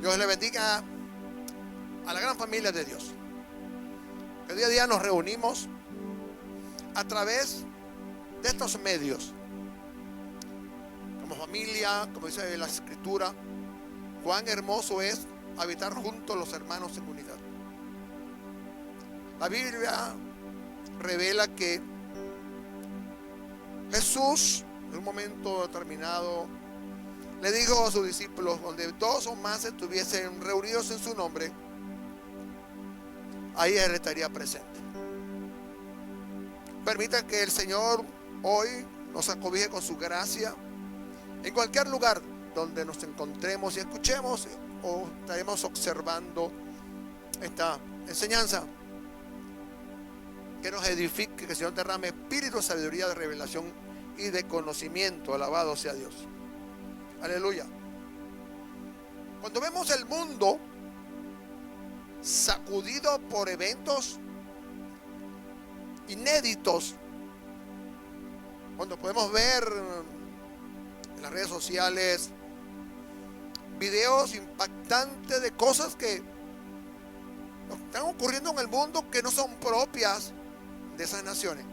Dios le bendiga a la gran familia de Dios. Que día a día nos reunimos a través de estos medios. Como familia, como dice la Escritura, cuán hermoso es habitar juntos los hermanos en unidad. La Biblia revela que Jesús, en un momento determinado, le dijo a sus discípulos: donde dos o más estuviesen reunidos en su nombre, ahí Él estaría presente. Permita que el Señor hoy nos acobije con su gracia en cualquier lugar donde nos encontremos y escuchemos o estaremos observando esta enseñanza. Que nos edifique, que el Señor derrame espíritu de sabiduría, de revelación y de conocimiento. Alabado sea Dios. Aleluya. Cuando vemos el mundo sacudido por eventos inéditos, cuando podemos ver en las redes sociales videos impactantes de cosas que están ocurriendo en el mundo que no son propias de esas naciones.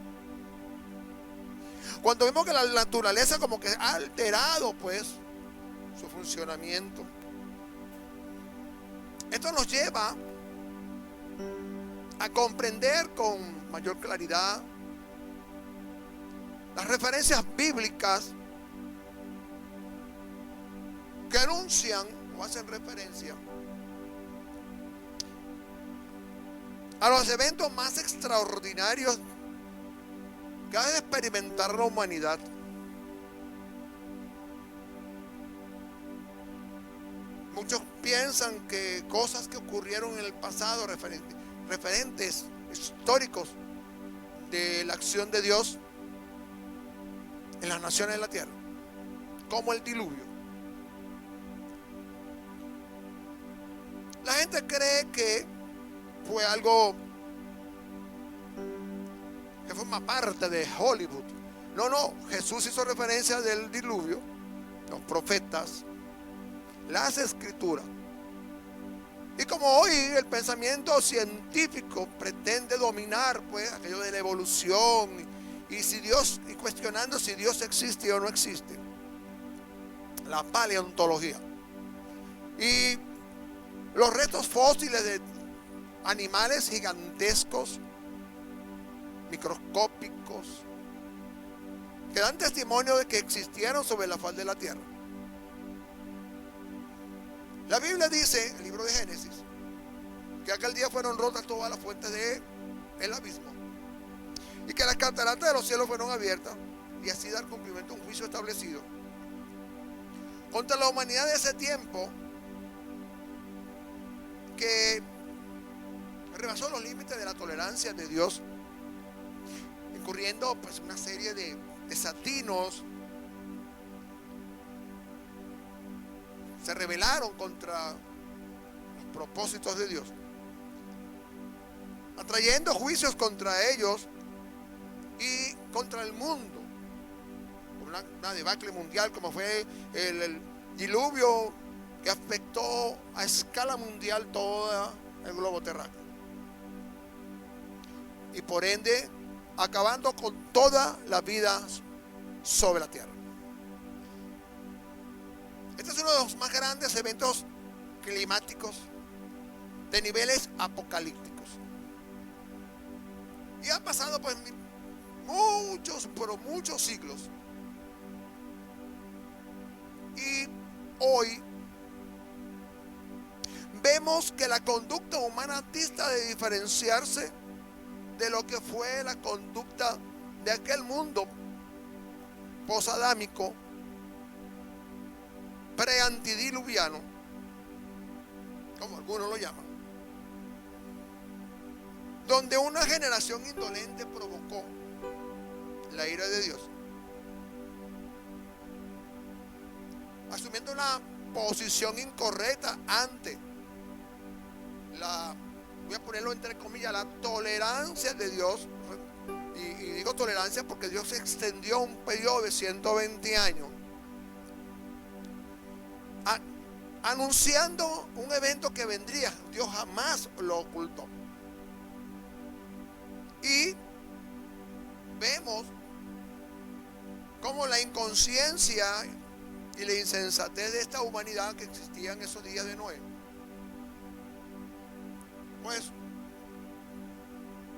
Cuando vemos que la naturaleza como que ha alterado pues su funcionamiento, esto nos lleva a comprender con mayor claridad las referencias bíblicas que anuncian o hacen referencia a los eventos más extraordinarios que ha de experimentar la humanidad. Muchos piensan que cosas que ocurrieron en el pasado, referentes históricos de la acción de Dios en las naciones de la tierra, como el diluvio. La gente cree que fue algo que forma parte de Hollywood. No, Jesús hizo referencia del diluvio, los profetas, las escrituras. Y como hoy el pensamiento científico pretende dominar pues aquello de la evolución y cuestionando si Dios existe o no existe, la paleontología y los restos fósiles de animales gigantescos, microscópicos, que dan testimonio de que existieron sobre la faz de la tierra. La Biblia dice, en el libro de Génesis, que aquel día fueron rotas todas las fuentes del abismo y que las cataratas de los cielos fueron abiertas, y así dar cumplimiento a un juicio establecido contra la humanidad de ese tiempo que rebasó los límites de la tolerancia de Dios, incurriendo pues una serie de desatinos. Se rebelaron contra los propósitos de Dios, atrayendo juicios contra ellos y contra el mundo. Una debacle mundial como fue el diluvio que afectó a escala mundial todo el globo terráqueo. Y por ende, acabando con toda la vida sobre la tierra. Este es uno de los más grandes eventos climáticos de niveles apocalípticos. Y han pasado pues muchos siglos. Y hoy vemos que la conducta humana dista de diferenciarse de lo que fue la conducta de aquel mundo posadámico, preantidiluviano, como algunos lo llaman, donde una generación indolente provocó la ira de Dios, asumiendo una posición incorrecta ante voy a ponerlo entre comillas, la tolerancia de Dios. Y digo tolerancia porque Dios extendió un periodo de 120 años anunciando un evento que vendría. Dios jamás lo ocultó. Y vemos cómo la inconsciencia y la insensatez de esta humanidad que existía en esos días de Noé, pues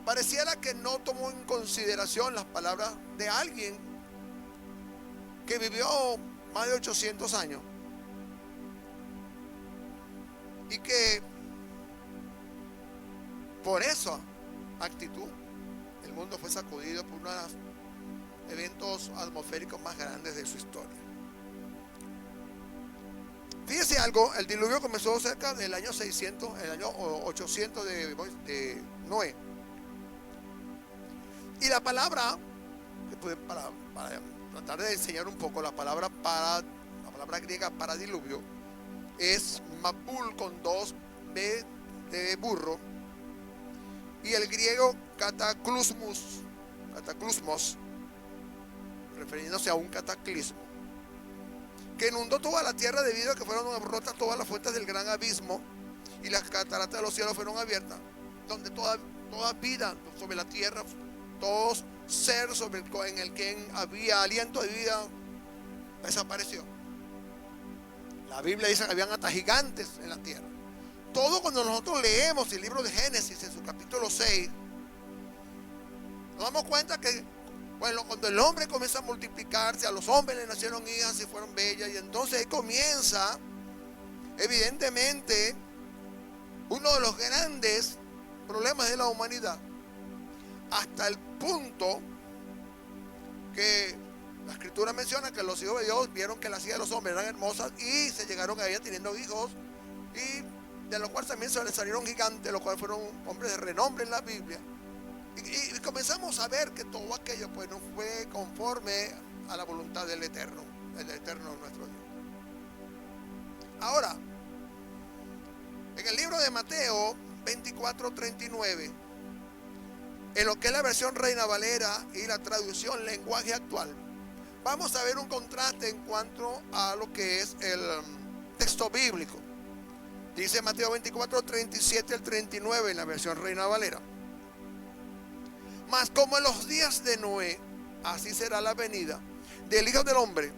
pareciera que no tomó en consideración las palabras de alguien que vivió más de 800 años y que por esa actitud el mundo fue sacudido por uno de los eventos atmosféricos más grandes de su historia. Fíjese algo, el diluvio comenzó cerca del año 600, el año 800 de Noé. Y la palabra, para tratar de enseñar un poco, la palabra griega para diluvio es mapul con 2 B de burro, y el griego cataclysmos, refiriéndose a un cataclismo que inundó toda la tierra debido a que fueron rotas todas las fuentes del gran abismo y las cataratas de los cielos fueron abiertas, donde toda vida sobre la tierra, todo ser en el que había aliento de vida desapareció. La Biblia dice que habían hasta gigantes en la tierra. Todo cuando nosotros leemos el libro de Génesis en su capítulo 6, nos damos cuenta que, bueno, cuando el hombre comienza a multiplicarse, a los hombres le nacieron hijas y fueron bellas, y entonces ahí comienza, evidentemente, uno de los grandes problemas de la humanidad, hasta el punto que la escritura menciona que los hijos de Dios vieron que las hijas de los hombres eran hermosas y se llegaron a ella teniendo hijos, y de los cuales también se les salieron gigantes, los cuales fueron hombres de renombre en la Biblia. Y comenzamos a ver que todo aquello pues no fue conforme a la voluntad del Eterno, el Eterno nuestro Dios. Ahora, en el libro de Mateo 24:39, en lo que es la versión Reina Valera y la traducción lenguaje actual, vamos a ver un contraste en cuanto a lo que es el texto bíblico. Dice Mateo 24:37 al 39 en la versión Reina Valera: mas como en los días de Noé, así será la venida del Hijo del Hombre.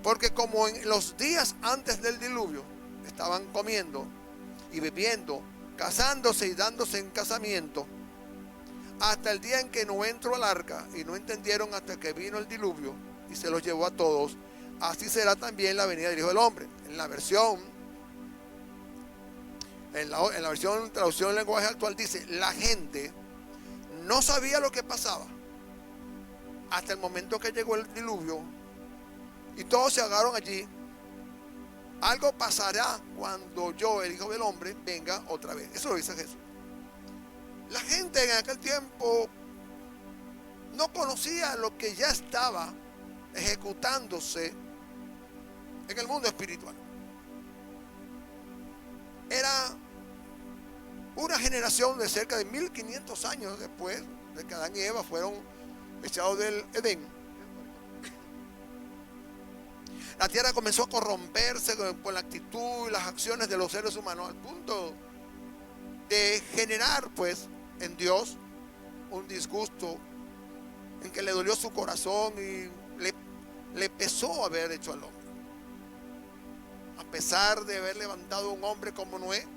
Porque como en los días antes del diluvio estaban comiendo y bebiendo, casándose y dándose en casamiento, hasta el día en que Noé entró al arca, y no entendieron hasta que vino el diluvio y se los llevó a todos, así será también la venida del Hijo del Hombre. En la versión traducción lenguaje actual dice: la gente no sabía lo que pasaba hasta el momento que llegó el diluvio y todos se agarraron allí. Algo pasará cuando yo, el Hijo del Hombre, venga otra vez. Eso lo dice Jesús. La gente en aquel tiempo no conocía lo que ya estaba ejecutándose en el mundo espiritual. Era una generación de cerca de 1500 años después de que Adán y Eva fueron echados del Edén. La tierra comenzó a corromperse por la actitud y las acciones de los seres humanos, al punto de generar pues en Dios un disgusto en que le dolió su corazón y le pesó haber hecho al hombre. A pesar de haber levantado un hombre como Noé,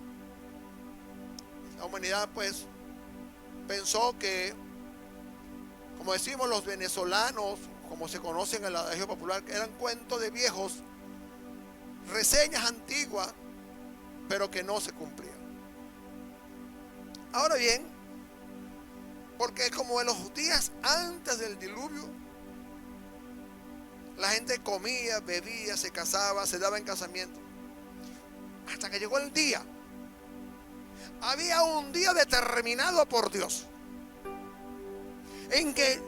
la humanidad pues pensó que, como decimos los venezolanos, como se conoce en el adagio popular, que eran cuentos de viejos, reseñas antiguas, pero que no se cumplían. Ahora bien, porque como en los días antes del diluvio, la gente comía, bebía, se casaba, se daba en casamiento, hasta que llegó el día. Había un día determinado por Dios en que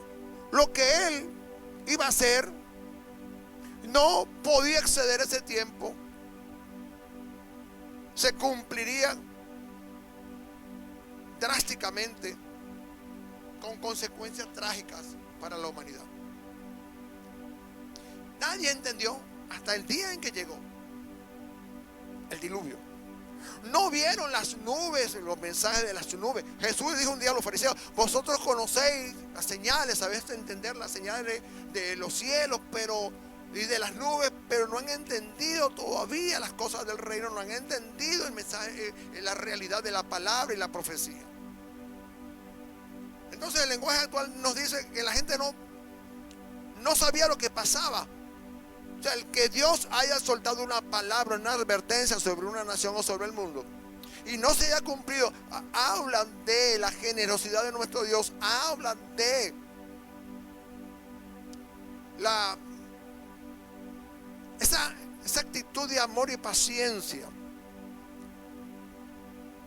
lo que Él iba a hacer no podía exceder ese tiempo, se cumpliría drásticamente con consecuencias trágicas para la humanidad. Nadie entendió hasta el día en que llegó. el diluvio. No vieron las nubes, los mensajes de las nubes. Jesús dijo un día a los fariseos: vosotros conocéis las señales, sabéis entender las señales de los cielos y de las nubes, pero no han entendido todavía las cosas del reino, no han entendido el mensaje, la realidad de la palabra y la profecía. Entonces el lenguaje actual nos dice que la gente no sabía lo que pasaba. O sea, el que Dios haya soltado una palabra, una advertencia sobre una nación o sobre el mundo y no se haya cumplido, hablan de la generosidad de nuestro Dios, hablan de esa actitud de amor y paciencia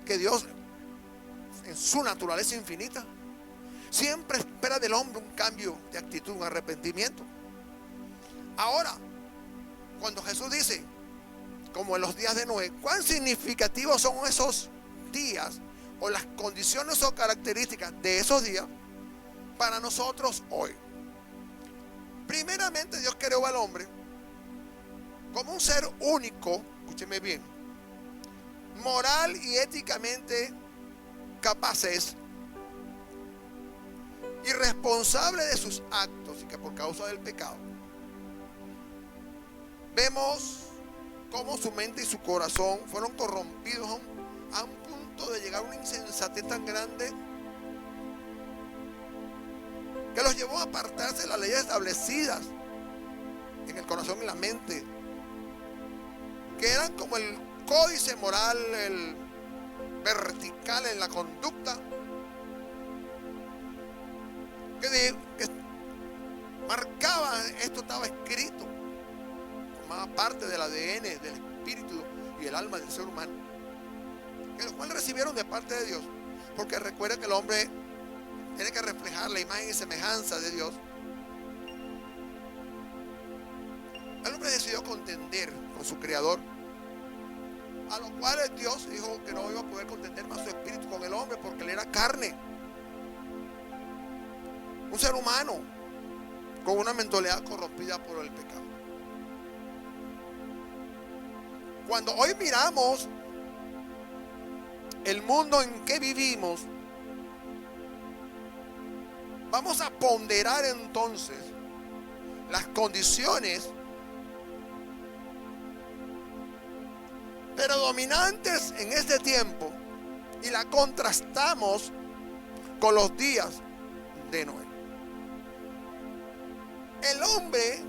que Dios, en su naturaleza infinita, siempre espera del hombre un cambio de actitud, un arrepentimiento. Ahora, cuando Jesús dice, como en los días de Noé, ¿cuán significativos son esos días o las condiciones o características de esos días para nosotros hoy? Primeramente, Dios creó al hombre como un ser único, escúcheme bien, moral y éticamente capaces y responsable de sus actos, y que por causa del pecado vemos cómo su mente y su corazón fueron corrompidos a un punto de llegar a una insensatez tan grande que los llevó a apartarse de las leyes establecidas en el corazón y la mente, que eran como el códice moral, el vertical en la conducta, que marcaba, esto estaba escrito, formaba parte del ADN, del espíritu y el alma del ser humano, que los cuales recibieron de parte de Dios, porque recuerda que el hombre tiene que reflejar la imagen y semejanza de Dios. El hombre decidió contender con su creador, a lo cual Dios dijo que no iba a poder contender más su espíritu con el hombre, porque él era carne, un ser humano con una mentalidad corrompida por el pecado. Cuando hoy miramos el mundo en que vivimos, vamos a ponderar entonces las condiciones predominantes en este tiempo y la contrastamos con los días de Noé. El hombre,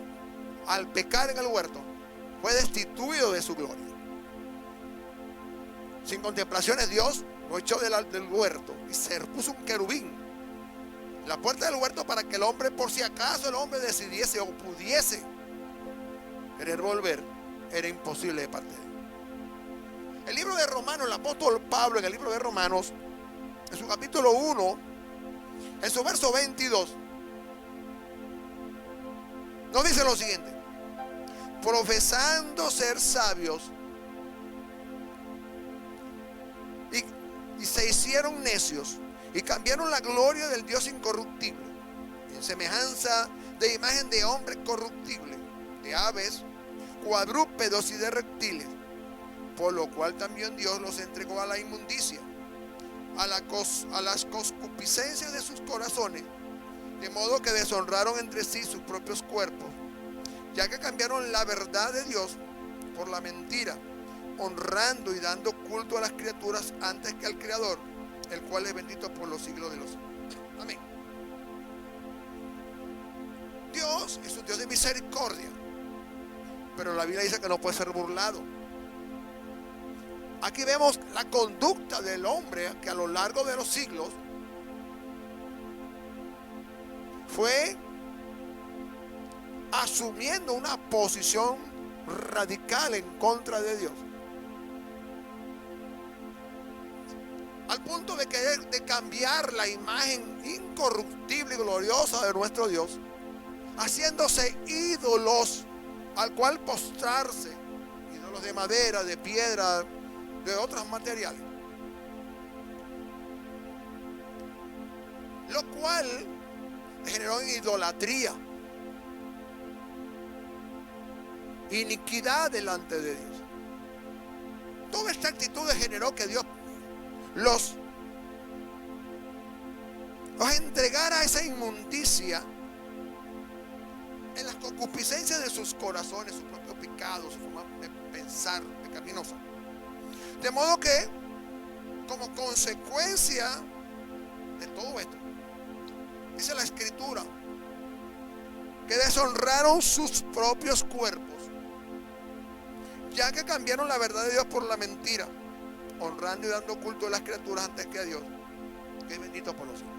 al pecar en el huerto, fue destituido de su gloria. Sin contemplaciones, Dios lo echó del huerto y se puso un querubín en la puerta del huerto para que el hombre, por si acaso el hombre decidiese o pudiese querer volver, era imposible de parte de él. El libro de Romanos, el apóstol Pablo, en el libro de Romanos, en su capítulo 1, en su verso 22, nos dice lo siguiente: profesando ser sabios y se hicieron necios y cambiaron la gloria del Dios incorruptible en semejanza de imagen de hombre corruptible, de aves, cuadrúpedos y de reptiles, por lo cual también Dios los entregó a la inmundicia, a las concupiscencias de sus corazones, de modo que deshonraron entre sí sus propios cuerpos, ya que cambiaron la verdad de Dios por la mentira, honrando y dando culto a las criaturas antes que al Creador, el cual es bendito por los siglos de los siglos. Amén. Dios es un Dios de misericordia, pero la Biblia dice que no puede ser burlado. Aquí vemos la conducta del hombre que a lo largo de los siglos fue asumiendo una posición radical en contra de Dios, al punto de querer de cambiar la imagen incorruptible y gloriosa de nuestro Dios, haciéndose ídolos al cual postrarse, ídolos de madera, de piedra, de otros materiales, lo cual generó idolatría, iniquidad delante de Dios. Toda esta actitud generó que Dios los entregara a esa inmundicia en las concupiscencias de sus corazones, su propio pecado, su forma de pensar pecaminosa. De modo que, como consecuencia de todo esto, dice la Escritura, que deshonraron sus propios cuerpos, ya que cambiaron la verdad de Dios por la mentira, honrando y dando culto a las criaturas antes que a Dios, que es bendito por los siglos.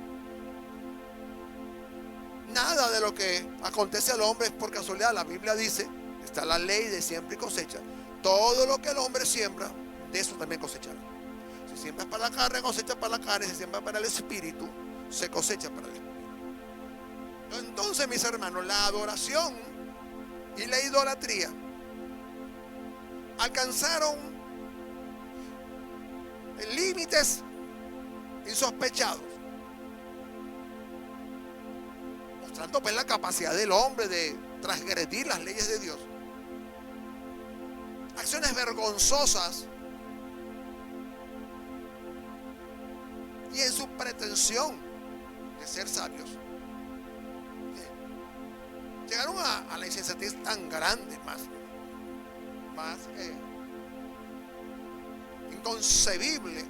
Nada de lo que acontece al hombre es por casualidad. La Biblia dice, está la ley de siembra y cosecha. Todo lo que el hombre siembra, de eso también cosechará. Si siembras para la carne, cosecha para la carne. Si siembras para el espíritu, se cosecha para el espíritu. Entonces, mis hermanos, la adoración y la idolatría alcanzaron límites insospechados, mostrando pues la capacidad del hombre de transgredir las leyes de Dios. Acciones vergonzosas y en su pretensión de ser sabios llegaron a la insensatez tan grande, más inconcebible,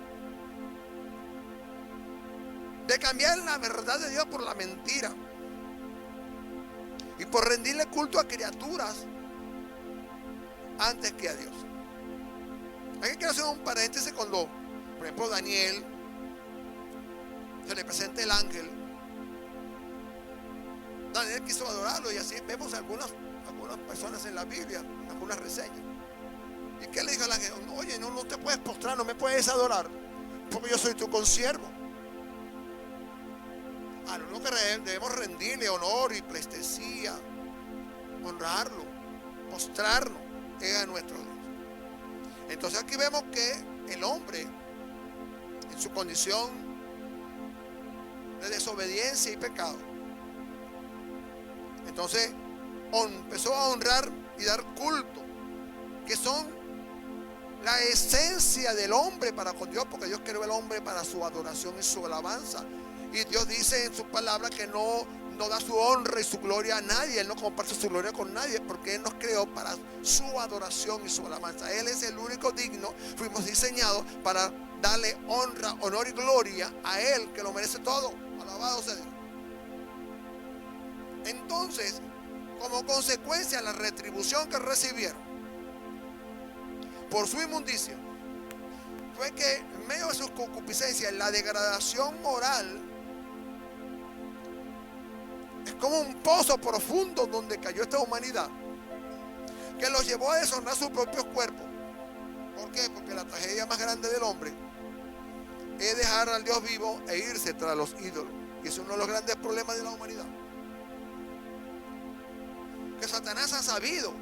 de cambiar la verdad de Dios por la mentira y por rendirle culto a criaturas antes que a Dios. Aquí quiero hacer un paréntesis cuando, por ejemplo, Daniel se le presenta el ángel. Daniel quiso adorarlo y así vemos algunas personas en la Biblia, algunas reseñas. ¿Y qué le dijo al ángel? Oye, no te puedes postrar, no me puedes adorar, porque yo soy tu consiervo. A lo único que debemos rendirle honor y pleitesía, honrarlo, postrarnos, es a nuestro Dios. Entonces aquí vemos que el hombre, en su condición de desobediencia y pecado, entonces empezó a honrar y dar culto, que son la esencia del hombre para con Dios, porque Dios creó al hombre para su adoración y su alabanza. Y Dios dice en su palabra que no da su honra y su gloria a nadie. Él no comparte su gloria con nadie, porque Él nos creó para su adoración y su alabanza. Él es el único digno. Fuimos diseñados para darle honra, honor y gloria a Él, que lo merece todo. Alabado sea Dios. Entonces, como consecuencia, la retribución que recibieron por su inmundicia fue que en medio de sus concupiscencias, la degradación moral es como un pozo profundo donde cayó esta humanidad, que los llevó a deshonrar sus propios cuerpos. ¿Por qué? Porque la tragedia más grande del hombre es dejar al Dios vivo e irse tras los ídolos. Y es uno de los grandes problemas de la humanidad, que Satanás ha sabido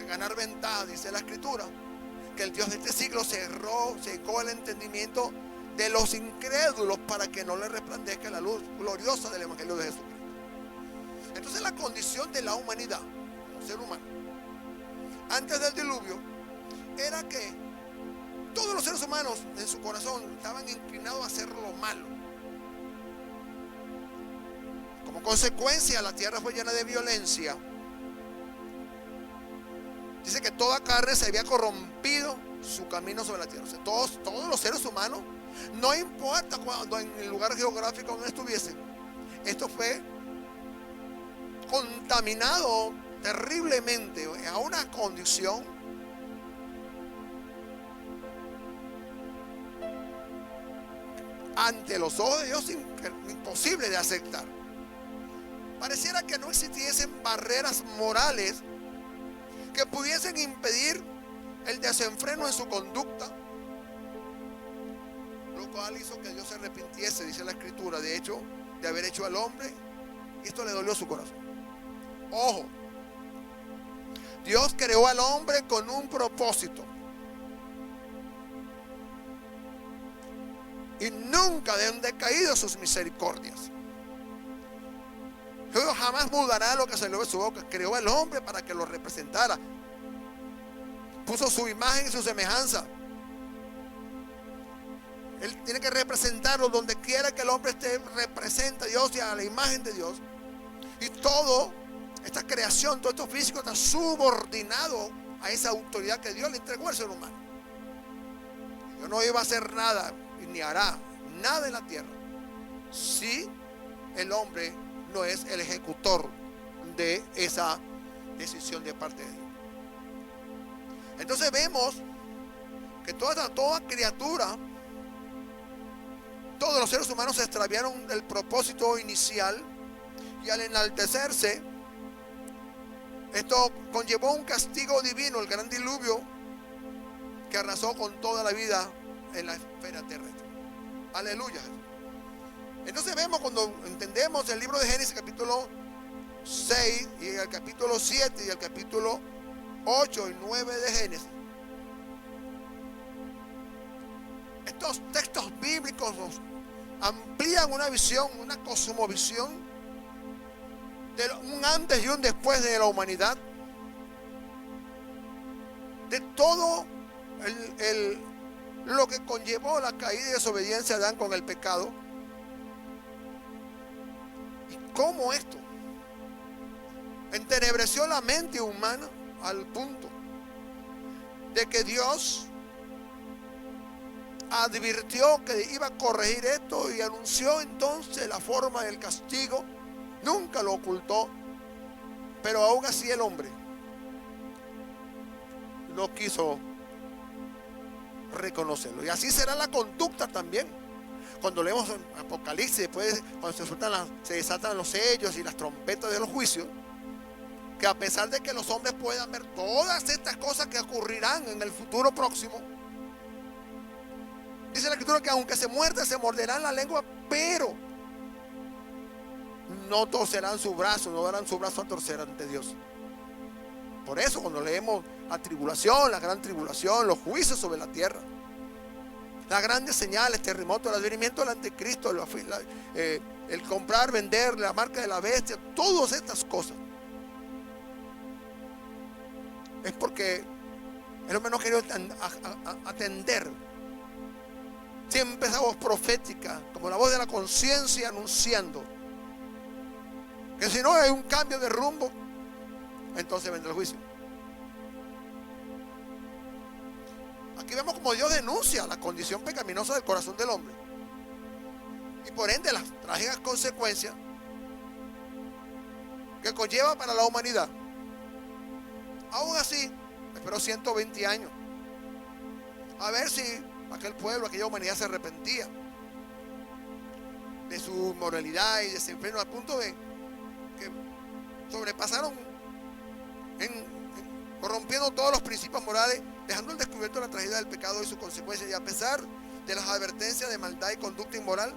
ganar ventaja. Dice la Escritura que el Dios de este siglo secó el entendimiento de los incrédulos para que no le resplandezca la luz gloriosa del Evangelio de Jesucristo. Entonces la condición de la humanidad, como ser humano, antes del diluvio, era que todos los seres humanos en su corazón estaban inclinados a hacer lo malo. Como consecuencia, la tierra fue llena de violencia. Dice que toda carne se había corrompido su camino sobre la tierra. O sea, todos los seres humanos, no importa cuando en el lugar geográfico donde estuviesen, esto fue contaminado terriblemente a una condición ante los ojos de Dios imposible de aceptar. Pareciera que no existiesen barreras morales que pudiesen impedir el desenfreno en su conducta, lo cual hizo que Dios se arrepintiese, dice la Escritura, de hecho, de haber hecho al hombre, y esto le dolió su corazón. Ojo, Dios creó al hombre con un propósito, y nunca han decaído sus misericordias. Dios jamás mudará lo que salió de su boca. Creó al hombre para que lo representara. puso su imagen y su semejanza. Él tiene que representarlo donde quiera que el hombre esté, representa a Dios y a la imagen de Dios. Y todo, esta creación, todo esto físico está subordinado a esa autoridad que Dios le entregó al ser humano. Dios no iba a hacer nada, ni hará nada en la tierra, si el hombre no es el ejecutor de esa decisión de parte de Dios. Entonces vemos que toda criatura, todos los seres humanos se extraviaron del propósito inicial, y al enaltecerse, esto conllevó un castigo divino, el gran diluvio que arrasó con toda la vida en la esfera terrestre. Aleluya. Entonces vemos, cuando entendemos el libro de Génesis capítulo 6 y el capítulo 7 y el capítulo 8 y 9 de Génesis, estos textos bíblicos nos amplían una visión, una cosmovisión de un antes y un después de la humanidad, de todo lo que conllevó la caída y desobediencia de Adán con el pecado, y cómo esto entenebreció la mente humana al punto de que Dios advirtió que iba a corregir esto y anunció entonces la forma del castigo. Nunca lo ocultó, pero aún así el hombre no quiso reconocerlo. Y así será la conducta también. Cuando leemos Apocalipsis, después cuando se desatan los sellos y las trompetas de los juicios, que a pesar de que los hombres puedan ver todas estas cosas que ocurrirán en el futuro próximo, dice la Escritura que aunque se muerden, se morderán la lengua, pero no torcerán su brazo, no darán su brazo a torcer ante Dios. Por eso cuando leemos la tribulación, la gran tribulación, los juicios sobre la tierra, las grandes señales, terremotos, el advenimiento del anticristo, el comprar, vender, la marca de la bestia, todas estas cosas, es porque el hombre no quería atender. Siempre esa voz profética, como la voz de la conciencia, anunciando que si no hay un cambio de rumbo, entonces vendrá el juicio. Aquí vemos como Dios denuncia la condición pecaminosa del corazón del hombre, y por ende las trágicas consecuencias que conlleva para la humanidad. Aún así, esperó 120 años a ver si aquel pueblo, aquella humanidad se arrepentía de su moralidad y desenfreno, al punto de que sobrepasaron corrompiendo todos los principios morales, dejando al descubierto la tragedia del pecado y sus consecuencias. Y a pesar de las advertencias de maldad y conducta inmoral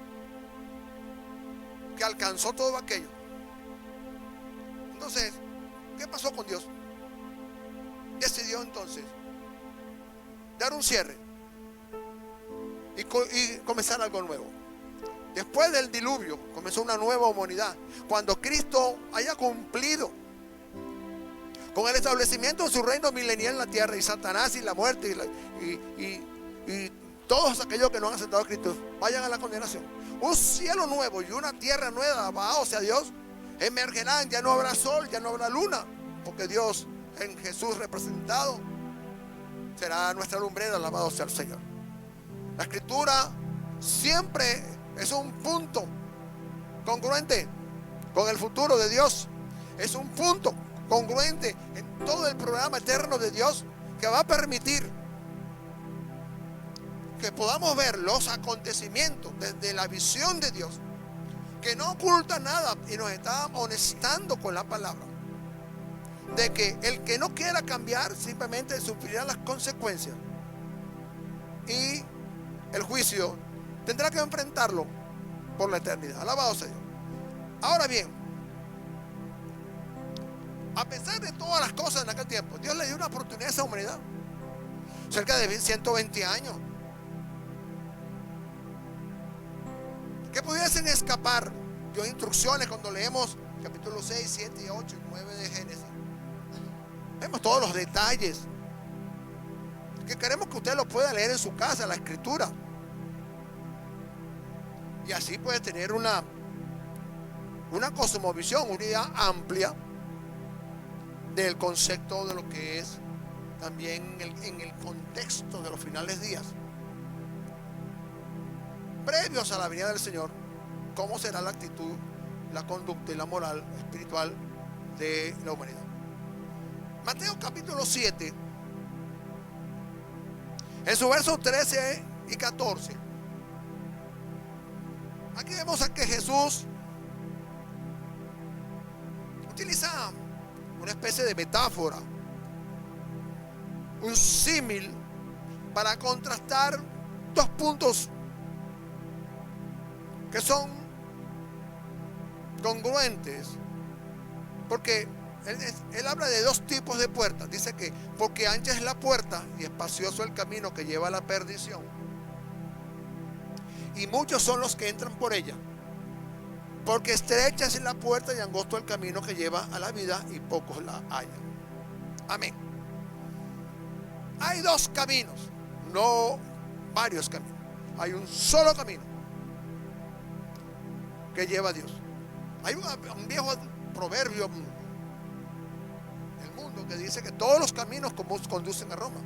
que alcanzó todo aquello, entonces, ¿qué pasó con Dios? Decidió entonces dar un cierre y comenzar algo nuevo. Después del diluvio comenzó una nueva humanidad, cuando Cristo haya cumplido con el establecimiento de su reino milenial en la tierra, y Satanás y la muerte y todos aquellos que no han aceptado a Cristo vayan a la condenación. Un cielo nuevo y una tierra nueva, alabado sea Dios, emergerán. Ya no habrá sol, ya no habrá luna, porque Dios en Jesús representado será nuestra lumbrera, alabado sea el Señor. La Escritura siempre es un punto congruente con el futuro de Dios. Es un punto congruente en todo el programa eterno de Dios, que va a permitir que podamos ver los acontecimientos desde la visión de Dios, que no oculta nada y nos está amonestando con la palabra de que el que no quiera cambiar simplemente sufrirá las consecuencias, y el juicio tendrá que enfrentarlo por la eternidad. Alabado sea Dios. Ahora bien, a pesar de todas las cosas en aquel tiempo, Dios le dio una oportunidad a esa humanidad, cerca de 120 años, que pudiesen escapar. Dio instrucciones. Cuando leemos capítulos 6, 7, 8 y 9 de Génesis, vemos todos los detalles que queremos que usted lo pueda leer en su casa, la escritura. Y así puede tener una cosmovisión, una idea amplia del concepto de lo que es también en el contexto de los finales días, previos a la venida del Señor, cómo será la actitud, la conducta y la moral espiritual de la humanidad. Mateo capítulo 7, en su versos 13 y 14, aquí vemos a que Jesús utiliza una especie de metáfora, un símil, para contrastar dos puntos que son congruentes, porque él habla de dos tipos de puertas. Dice que porque ancha es la puerta y espacioso el camino que lleva a la perdición, y muchos son los que entran por ella, porque estrecha es la puerta y angosto el camino que lleva a la vida, y pocos la hallan. Amén. Hay dos caminos, no varios caminos. Hay un solo camino que lleva a Dios. Hay un viejo proverbio en el mundo que dice que todos los caminos conducen a Roma.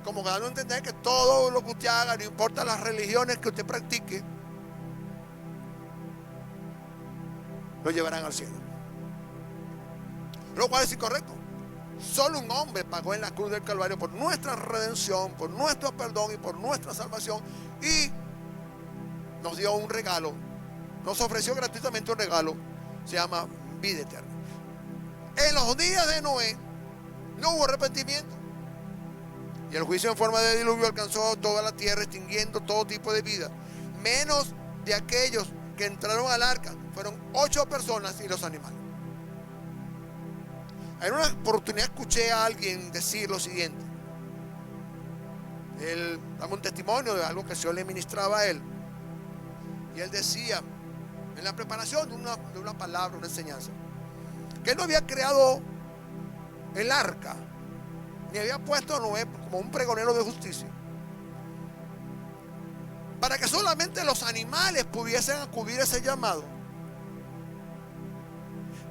Como dando a entender que todo lo que usted haga, no importa las religiones que usted practique, lo llevarán al cielo. Lo cual es incorrecto. Solo un hombre pagó en la cruz del Calvario por nuestra redención, por nuestro perdón y por nuestra salvación, y nos dio un regalo, nos ofreció gratuitamente un regalo, se llama vida eterna. En los días de Noé no hubo arrepentimiento, y el juicio en forma de diluvio alcanzó toda la tierra, extinguiendo todo tipo de vida, menos de aquellos que entraron al arca. Fueron 8 personas y los animales. En una oportunidad escuché a alguien decir lo siguiente. Él daba un testimonio de algo que el Señor le ministraba a él, y él decía, en la preparación de una palabra, una enseñanza, que él no había creado el arca, ni había puesto a Noé como un pregonero de justicia, para que solamente los animales pudiesen acudir a ese llamado.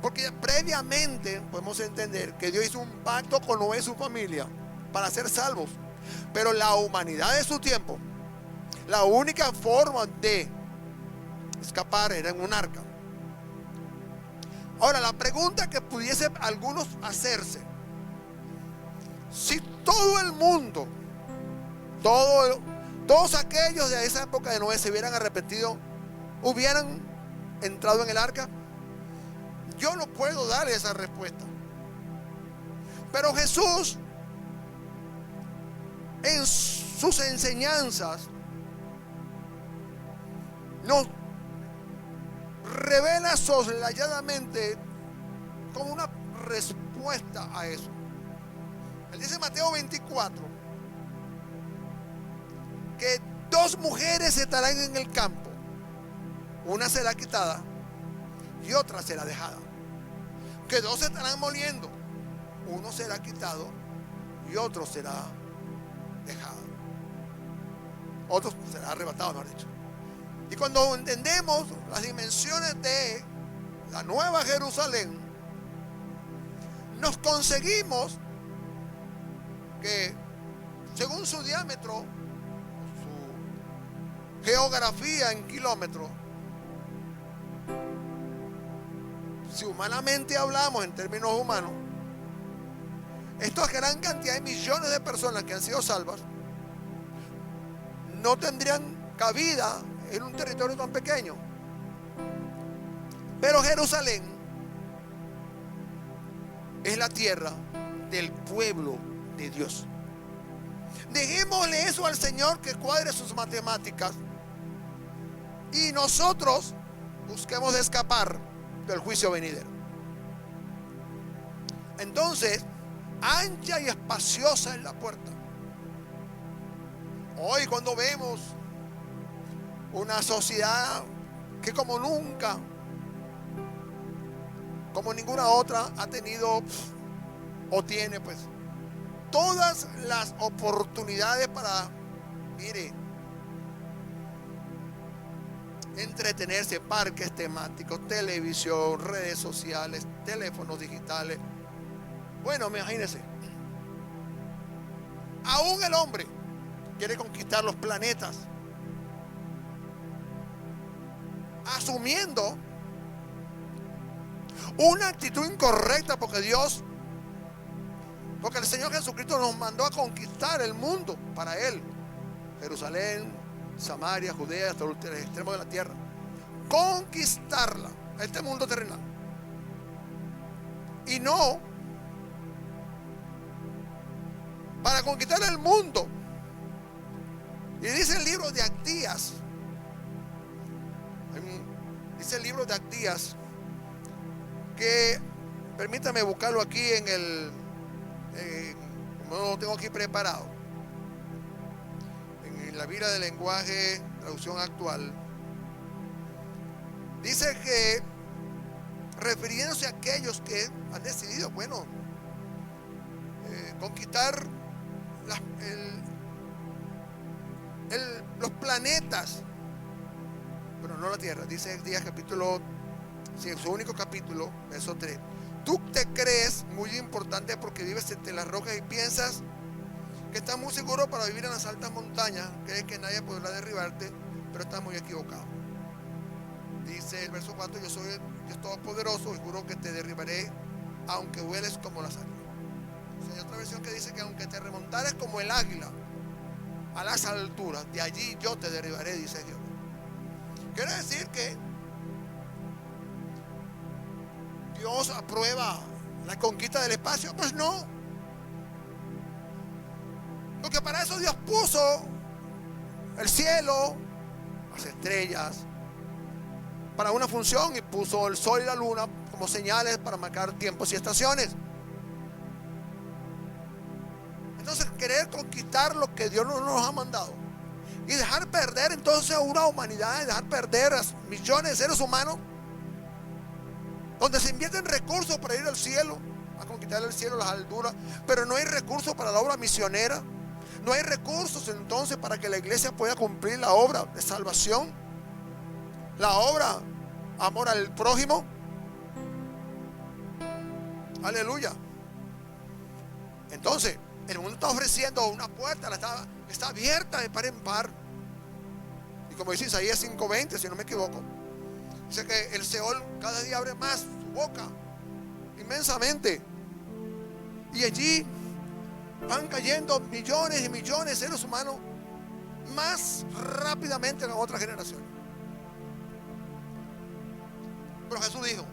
Porque previamente podemos entender que Dios hizo un pacto con Noé y su familia para ser salvos. Pero la humanidad de su tiempo, la única forma de escapar era en un arca. Ahora, la pregunta que pudiese algunos hacerse: si todo el mundo, todos aquellos de esa época de Noé se hubieran arrepentido, hubieran entrado en el arca. Yo no puedo dar esa respuesta. Pero Jesús, en sus enseñanzas, nos revela soslayadamente como una respuesta a eso. Él dice en Mateo 24 que 2 mujeres estarán en el campo, una será quitada y otra será dejada. Que 2 estarán moliendo, uno será quitado y otro será dejado. Otro será arrebatado, mejor dicho. Y cuando entendemos las dimensiones de la nueva Jerusalén, nos conseguimos que, según su diámetro, su geografía en kilómetros, si humanamente hablamos en términos humanos, esta gran cantidad de millones de personas que han sido salvas no tendrían cabida en un territorio tan pequeño. Pero Jerusalén es la tierra del pueblo de Dios. Dejémosle eso al Señor, que cuadre sus matemáticas, y nosotros busquemos escapar del juicio venidero. Entonces, ancha y espaciosa es la puerta. Hoy, cuando vemos una sociedad que como nunca, como ninguna otra, ha tenido o tiene pues todas las oportunidades para, mire, entretenerse, parques temáticos, televisión, redes sociales, teléfonos digitales. Bueno, imagínense, aún el hombre quiere conquistar los planetas, asumiendo una actitud incorrecta, porque el Señor Jesucristo nos mandó a conquistar el mundo para Él. Jerusalén, Samaria, Judea, hasta los extremos de la tierra. Conquistarla, este mundo terrenal. Y no para conquistar el mundo. Y dice el libro de Abdías, que, permítame buscarlo aquí como lo tengo aquí preparado, en la Biblia del lenguaje, traducción actual. Dice que, refiriéndose a aquellos que han decidido, conquistar los planetas, pero no la tierra. Dice Abdías capítulo, en su único capítulo, verso 3. Tú te crees muy importante porque vives entre las rocas y piensas que estás muy seguro para vivir en las altas montañas. Crees que nadie podrá derribarte, pero estás muy equivocado. Dice el verso 4, yo soy el Dios Todopoderoso y juro que te derribaré aunque vueles como las águilas. Hay otra versión que dice que aunque te remontares como el águila a las alturas, de allí yo te derribaré, dice Dios. Quiere decir que Dios aprueba la conquista del espacio. Pues no, porque para eso Dios puso el cielo, las estrellas, para una función, y puso el sol y la luna como señales para marcar tiempos y estaciones. Entonces, querer conquistar lo que Dios no nos ha mandado y dejar perder entonces a una humanidad, dejar perder a millones de seres humanos, donde se invierten recursos para ir al cielo, a conquistar el cielo, las alturas, pero no hay recursos para la obra misionera. No hay recursos entonces para que la iglesia pueda cumplir la obra de salvación, la obra amor al prójimo. Aleluya. Entonces, el mundo está ofreciendo una puerta, está abierta de par en par. Y como dice Isaías 5:20, si no me equivoco, dice que el Seol cada día abre más su boca, inmensamente. Y allí van cayendo millones y millones de seres humanos más rápidamente que en otras generaciones. Pero Jesús dijo,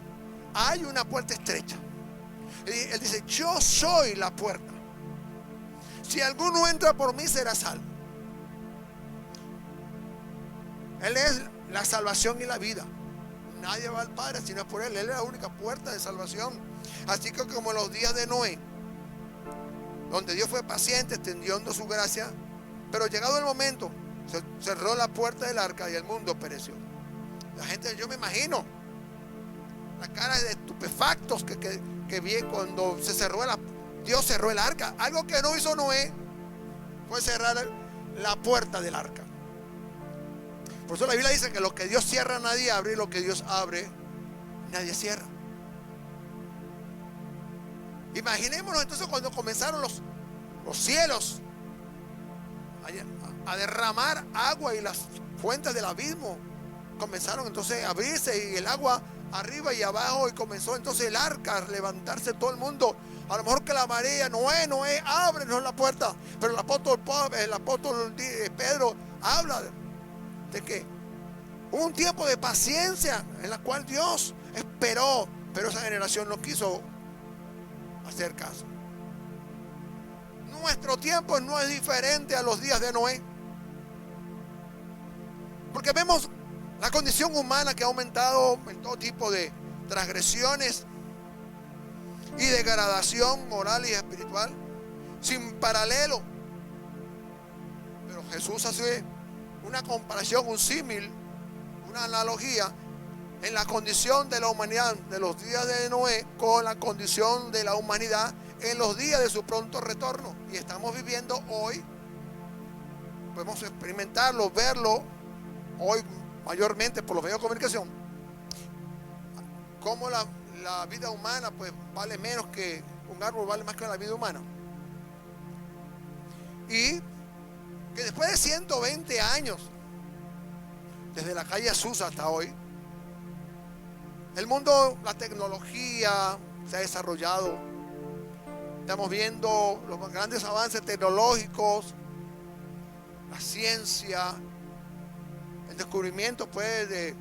hay una puerta estrecha. Él dice, yo soy la puerta. Si alguno entra por mí será salvo. Él es la salvación y la vida. Nadie va al Padre si no es por Él. Él es la única puerta de salvación. Así que como en los días de Noé, donde Dios fue paciente, extendiendo su gracia, pero llegado el momento, se cerró la puerta del arca y el mundo pereció. La gente, yo me imagino la cara de estupefactos que vi cuando Dios cerró el arca. Algo que no hizo Noé fue cerrar la puerta del arca. Por eso la Biblia dice que lo que Dios cierra nadie abre, y lo que Dios abre nadie cierra. Imaginémonos entonces cuando comenzaron los cielos a derramar agua, y las fuentes del abismo comenzaron entonces a abrirse, y el agua arriba y abajo, y comenzó entonces el arca a levantarse todo el mundo. A lo mejor que la marea, Noé, ábrenos la puerta. Pero el apóstol Pedro habla de que hubo un tiempo de paciencia en la cual Dios esperó, pero esa generación no quiso hacer caso. Nuestro tiempo no es diferente a los días de Noé, porque vemos la condición humana que ha aumentado en todo tipo de transgresiones y degradación moral y espiritual sin paralelo. Pero Jesús hace una comparación, un símil, una analogía en la condición de la humanidad de los días de Noé con la condición de la humanidad en los días de su pronto retorno. Y estamos viviendo hoy, podemos experimentarlo, verlo hoy mayormente por los medios de comunicación, como la vida humana pues vale menos que un árbol, vale más que la vida humana. Y que después de 120 años, desde la calle Azusa hasta hoy, el mundo, la tecnología se ha desarrollado. Estamos viendo los grandes avances tecnológicos, la ciencia, el descubrimiento pues de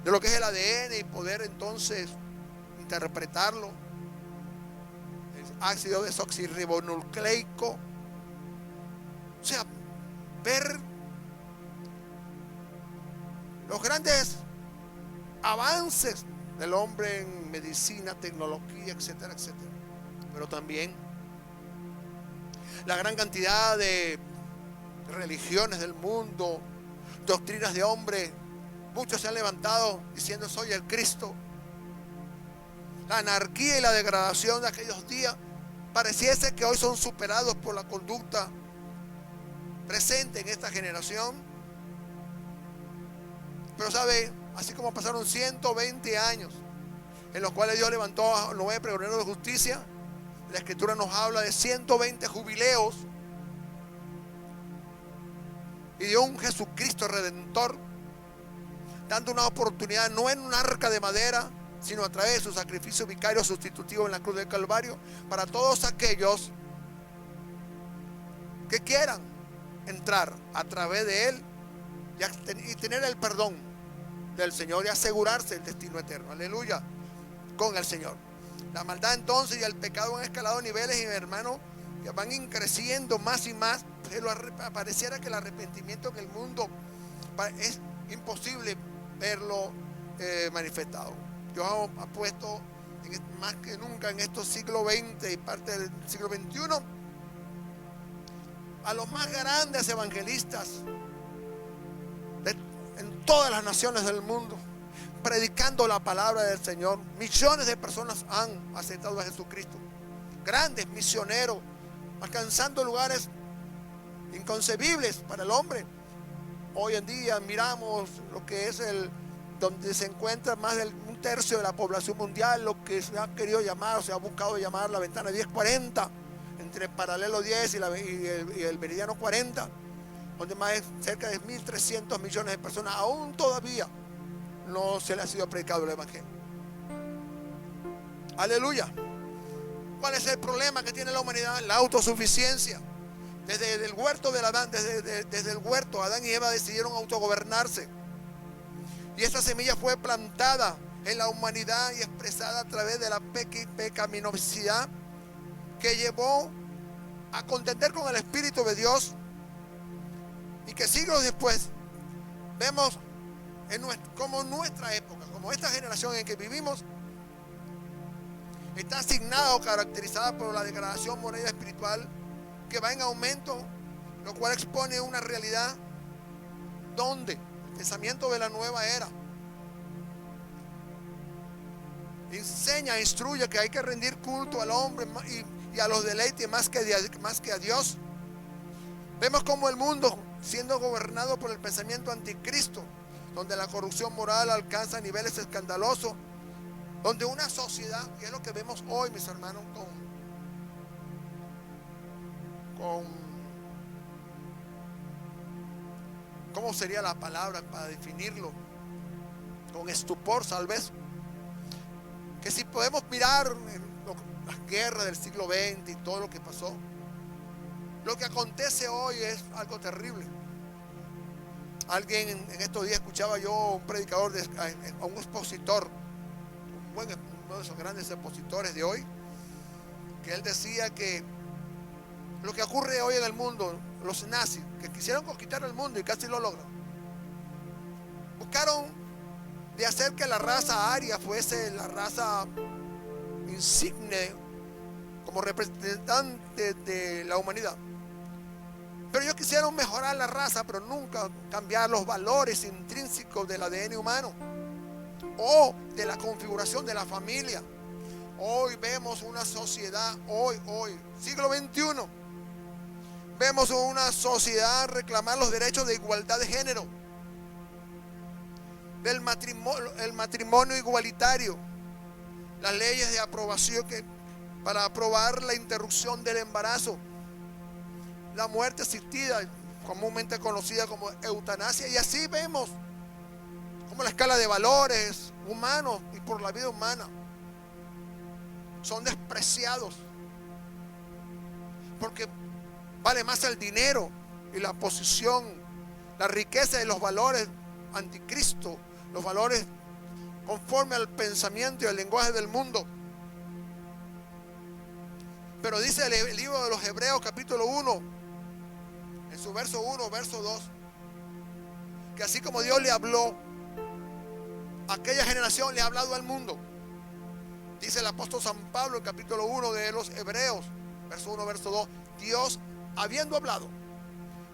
lo que es el ADN y poder entonces interpretarlo, el ácido desoxirribonucleico. O sea, ver los grandes avances del hombre en medicina, tecnología, etcétera, etcétera. Pero también la gran cantidad de religiones del mundo, doctrinas de hombre. Muchos se han levantado diciendo soy el Cristo. La anarquía y la degradación de aquellos días pareciese que hoy son superados por la conducta presente en esta generación. Pero sabe, así como pasaron 120 años en los cuales Dios levantó a 9 pregoneros de justicia, la Escritura nos habla de 120 jubileos y de un Jesucristo Redentor, dando una oportunidad no en un arca de madera, sino a través de su sacrificio vicario sustitutivo en la cruz del Calvario, para todos aquellos que quieran entrar a través de él y tener el perdón del Señor y asegurarse el destino eterno. Aleluya, con el Señor. La maldad entonces y el pecado han escalado niveles, y hermano, que van creciendo más y más. Pero pareciera que el arrepentimiento en el mundo es imposible verlo manifestado. Dios ha puesto más que nunca en estos siglos XX y parte del siglo XXI a los más grandes evangelistas en todas las naciones del mundo, predicando la palabra del Señor. Millones de personas han aceptado a Jesucristo, grandes misioneros, alcanzando lugares inconcebibles para el hombre. Hoy en día miramos lo que es donde se encuentra más de un tercio de la población mundial, lo que se ha querido llamar, o se ha buscado llamar la ventana 1040, entre el paralelo 10 y el meridiano 40, donde más de cerca de 1.300 millones de personas aún todavía no se les ha sido predicado el evangelio. Aleluya. ¿Cuál es el problema que tiene la humanidad? La autosuficiencia. Desde el huerto de Adán, desde el huerto, Adán y Eva decidieron autogobernarse. Y esta semilla fue plantada en la humanidad y expresada a través de la pecaminosidad, que llevó a contender con el Espíritu de Dios, y que siglos después vemos como nuestra época, como esta generación en que vivimos, está asignada o caracterizada por la degradación moral y espiritual, que va en aumento, lo cual expone una realidad donde el pensamiento de la nueva era enseña, instruye que hay que rendir culto al hombre y a los deleites más que a Dios. Vemos como el mundo, siendo gobernado por el pensamiento anticristo, donde la corrupción moral alcanza niveles escandalosos, donde una sociedad, y es lo que vemos hoy, mis hermanos, ¿cómo sería la palabra para definirlo? Con estupor, tal vez. Que si podemos mirar las guerras del siglo XX y todo lo que pasó, lo que acontece hoy es algo terrible. Alguien en estos días escuchaba yo a un predicador, a un expositor, uno de esos grandes expositores de hoy, que él decía que lo que ocurre hoy en el mundo, los nazis, que quisieron conquistar el mundo y casi lo logran, buscaron de hacer que la raza aria fuese la raza insigne como representante de la humanidad. Pero ellos quisieron mejorar la raza, pero nunca cambiar los valores intrínsecos del ADN humano o de la configuración de la familia. Hoy vemos una sociedad, hoy, siglo XXI, vemos una sociedad reclamar los derechos de igualdad de género, del matrimonio, el matrimonio igualitario, las leyes de aprobación para aprobar la interrupción del embarazo, la muerte asistida, comúnmente conocida como eutanasia, y así vemos como la escala de valores humanos y por la vida humana son despreciados, porque vale más el dinero y la posición, la riqueza y los valores anticristo, los valores conforme al pensamiento y al lenguaje del mundo. Pero dice el libro de los Hebreos capítulo 1, en su verso 1, verso 2, que así como Dios le habló a aquella generación, le ha hablado al mundo. Dice el apóstol San Pablo en capítulo 1 de los Hebreos, verso 1, verso 2, Dios habiendo hablado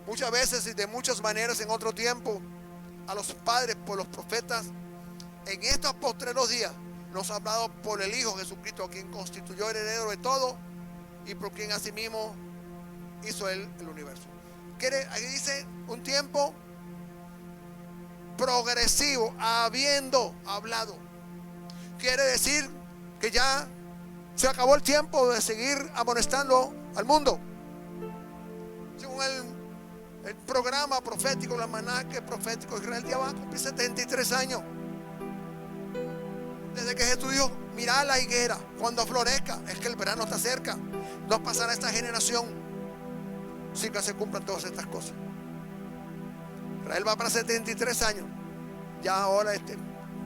muchas veces y de muchas maneras en otro tiempo a los padres por los profetas, en estos postreros días nos ha hablado por el Hijo Jesucristo, a quien constituyó heredero de todo y por quien asimismo hizo él el universo. Aquí dice un tiempo progresivo, habiendo hablado. Quiere decir que ya se acabó el tiempo de seguir amonestando al mundo. Según el programa profético, el almanaque profético, Israel ya va a cumplir 73 años. Desde que Jesús dijo, mirá la higuera, cuando florezca, es que el verano está cerca. No pasará esta generación sin que se cumplan todas estas cosas. Israel va para 73 años. Ya ahora,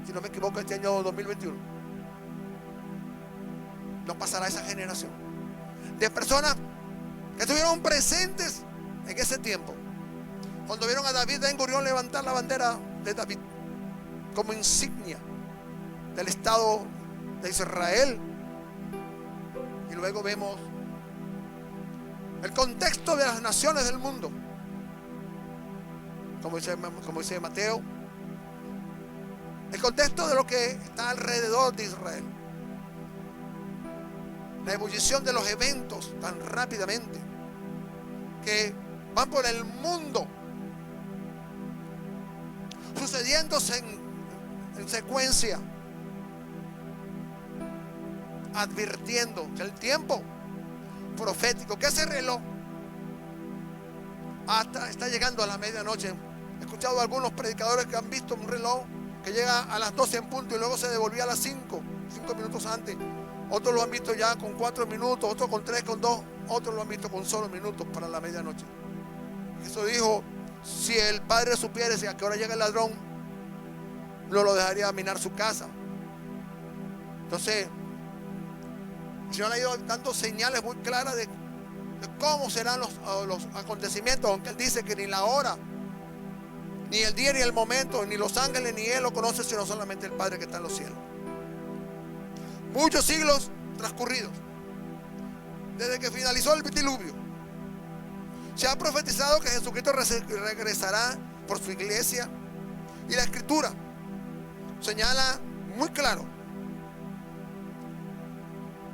si no me equivoco, este año 2021. No pasará esa generación de personas que estuvieron presentes en ese tiempo. Cuando vieron a David Ben Gurión levantar la bandera de David como insignia del Estado de Israel. Y luego vemos el contexto de las naciones del mundo, como dice Mateo, el contexto de lo que está alrededor de Israel, la ebullición de los eventos tan rápidamente que van por el mundo sucediéndose en secuencia, advirtiendo que el tiempo profético, que ese reloj está llegando a la medianoche. He escuchado a algunos predicadores que han visto un reloj que llega a las 12 en punto y luego se devolvía a las 5 minutos antes. Otros lo han visto ya con 4 minutos, otros con 3, con 2, otros lo han visto con solo minutos para la medianoche. Eso dijo, si el padre supiera a qué hora llega el ladrón, no lo dejaría minar su casa. Entonces, el Señor ha ido dando señales muy claras de cómo serán los acontecimientos, aunque Él dice que ni la hora, ni el día, ni el momento, ni los ángeles, ni Él lo conoce, sino solamente el Padre que está en los cielos. Muchos siglos transcurridos desde que finalizó el diluvio, se ha profetizado que Jesucristo regresará por su iglesia, y la Escritura señala muy claro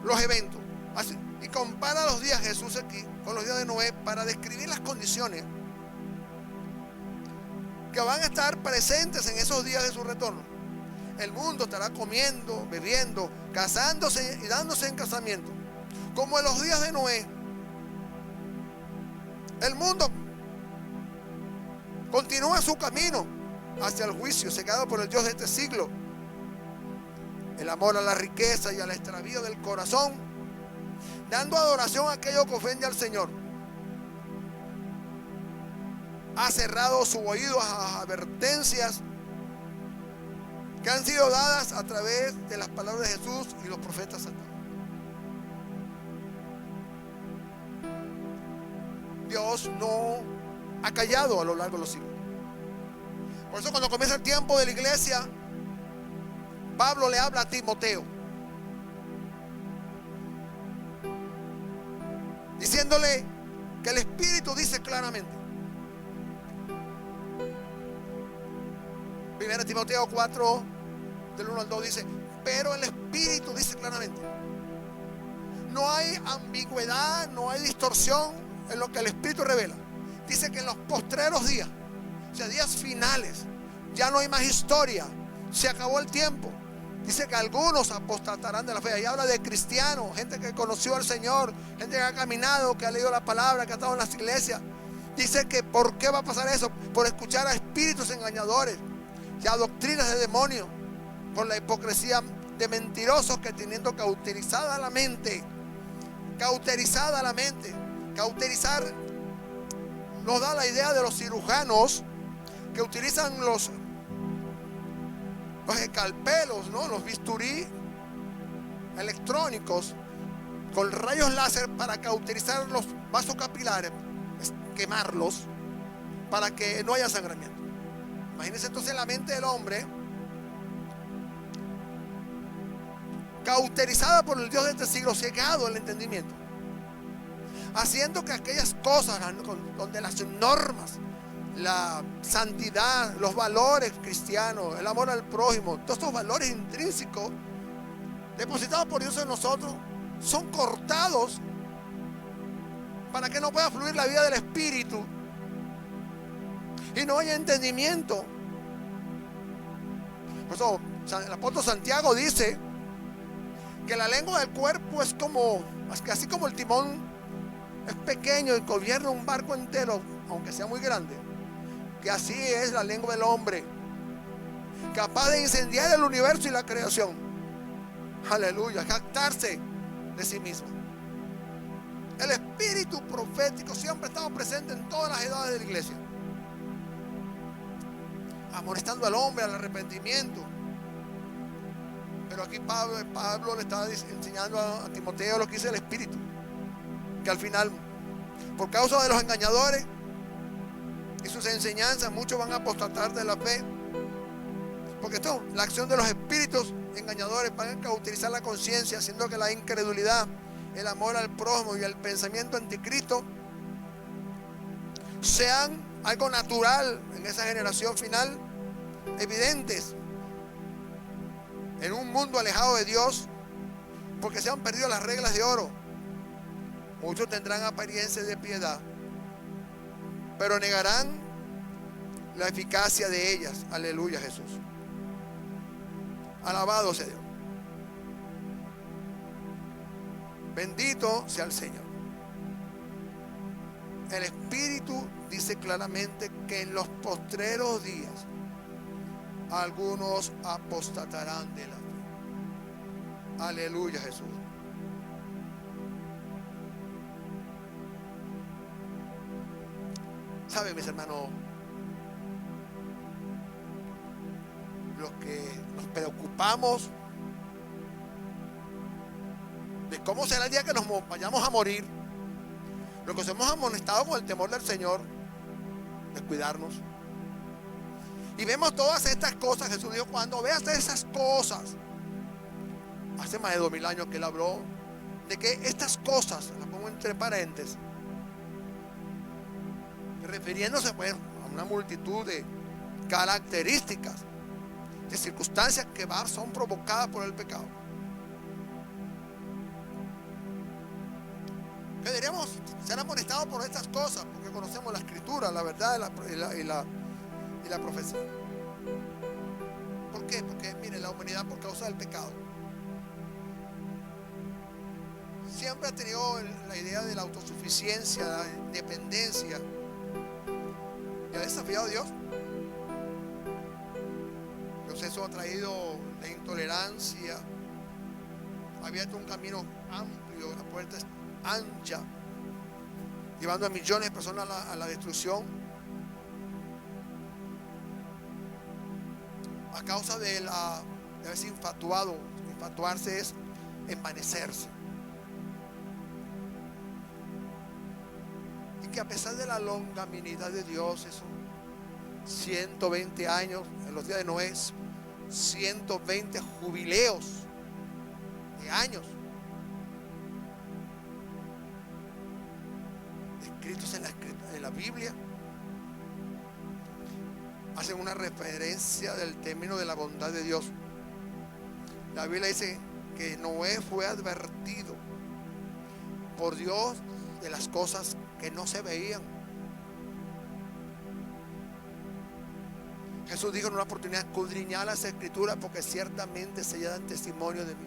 los eventos. Así, y compara los días de Jesús aquí con los días de Noé para describir las condiciones que van a estar presentes en esos días de su retorno. El mundo estará comiendo, bebiendo, casándose y dándose en casamiento, como en los días de Noé. El mundo continúa su camino hacia el juicio, cegado por el Dios de este siglo. El amor a la riqueza y al extravío del corazón, dando adoración a aquello que ofende al Señor. Ha cerrado su oído a advertencias que han sido dadas a través de las palabras de Jesús y los profetas. Dios no ha callado a lo largo de los siglos. Por eso cuando comienza el tiempo de la iglesia, Pablo le habla a Timoteo, diciéndole que el Espíritu dice claramente. 1 Timoteo 4, del 1 al 2 dice, pero el Espíritu dice claramente No hay ambigüedad, no hay distorsión en lo que el Espíritu revela. Dice que en los postreros días, o sea, días finales, ya no hay más historia, se acabó el tiempo. Dice que algunos apostatarán de la fe. Ahí habla de cristianos, gente que conoció al Señor, gente que ha caminado, que ha leído la palabra, que ha estado en las iglesias. Dice que ¿por qué va a pasar eso? Por escuchar a espíritus engañadores y a doctrinas de demonios, por la hipocresía de mentirosos que teniendo cauterizada la mente. Cauterizar nos da la idea de los cirujanos que utilizan los escalpelos, ¿no? Los bisturí electrónicos con rayos láser para cauterizar los vasos capilares, quemarlos para que no haya sangramiento. Imagínense entonces la mente del hombre cauterizada por el Dios de este siglo, cegado el entendimiento, haciendo que aquellas cosas donde las normas, la santidad, los valores cristianos, el amor al prójimo, todos estos valores intrínsecos depositados por Dios en nosotros, son cortados para que no pueda fluir la vida del Espíritu y no haya entendimiento. Por eso el apóstol Santiago dice que la lengua del cuerpo es como, así como el timón es pequeño y gobierna un barco entero, aunque sea muy grande, que así es la lengua del hombre, capaz de incendiar el universo y la creación. Aleluya, jactarse de sí mismo. El espíritu profético siempre ha estado presente en todas las edades de la iglesia, amonestando al hombre al arrepentimiento. Pero aquí Pablo le está enseñando a Timoteo lo que dice el Espíritu, que al final, por causa de los engañadores y sus enseñanzas, muchos van a apostatar de la fe, porque esto, la acción de los espíritus engañadores van a cauterizar la conciencia, haciendo que la incredulidad, el amor al prójimo y el pensamiento anticristo sean algo natural en esa generación final, evidentes en un mundo alejado de Dios, porque se han perdido las reglas de oro. Muchos tendrán apariencia de piedad, pero negarán la eficacia de ellas. Aleluya, Jesús. Alabado sea Dios. Bendito sea el Señor. El Espíritu dice claramente que en los postreros días algunos apostatarán de la fe. Aleluya, Jesús. ¿Saben, mis hermanos? Los que nos preocupamos de cómo será el día que nos vayamos a morir, los que somos amonestados con el temor del Señor, de cuidarnos, y vemos todas estas cosas. Jesús dijo: cuando veas esas cosas, hace más de 2000 años que Él habló de que estas cosas, las pongo entre paréntesis, refiriéndose pues a una multitud de características, de circunstancias que son provocadas por el pecado, que deberíamos ser amonestados por estas cosas, porque conocemos la Escritura, la verdad y la profecía. ¿Por qué? Porque mire, la humanidad, por causa del pecado, siempre ha tenido la idea de la autosuficiencia, la independencia, y ha desafiado a Dios. Entonces eso ha traído la intolerancia, ha abierto un camino amplio, la puerta es ancha, llevando a millones de personas a la destrucción, a causa de haberse infatuado. Infatuarse es envanecerse. Y que a pesar de la longanimidad de Dios, esos 120 años, en los días de Noé, 120 jubileos de años escritos en la Biblia, hacen una referencia del término de la bondad de Dios. La Biblia dice que Noé fue advertido por Dios de las cosas que no se veían. Jesús dijo en una oportunidad: escudriñad las Escrituras, porque ciertamente se dan testimonio de mí.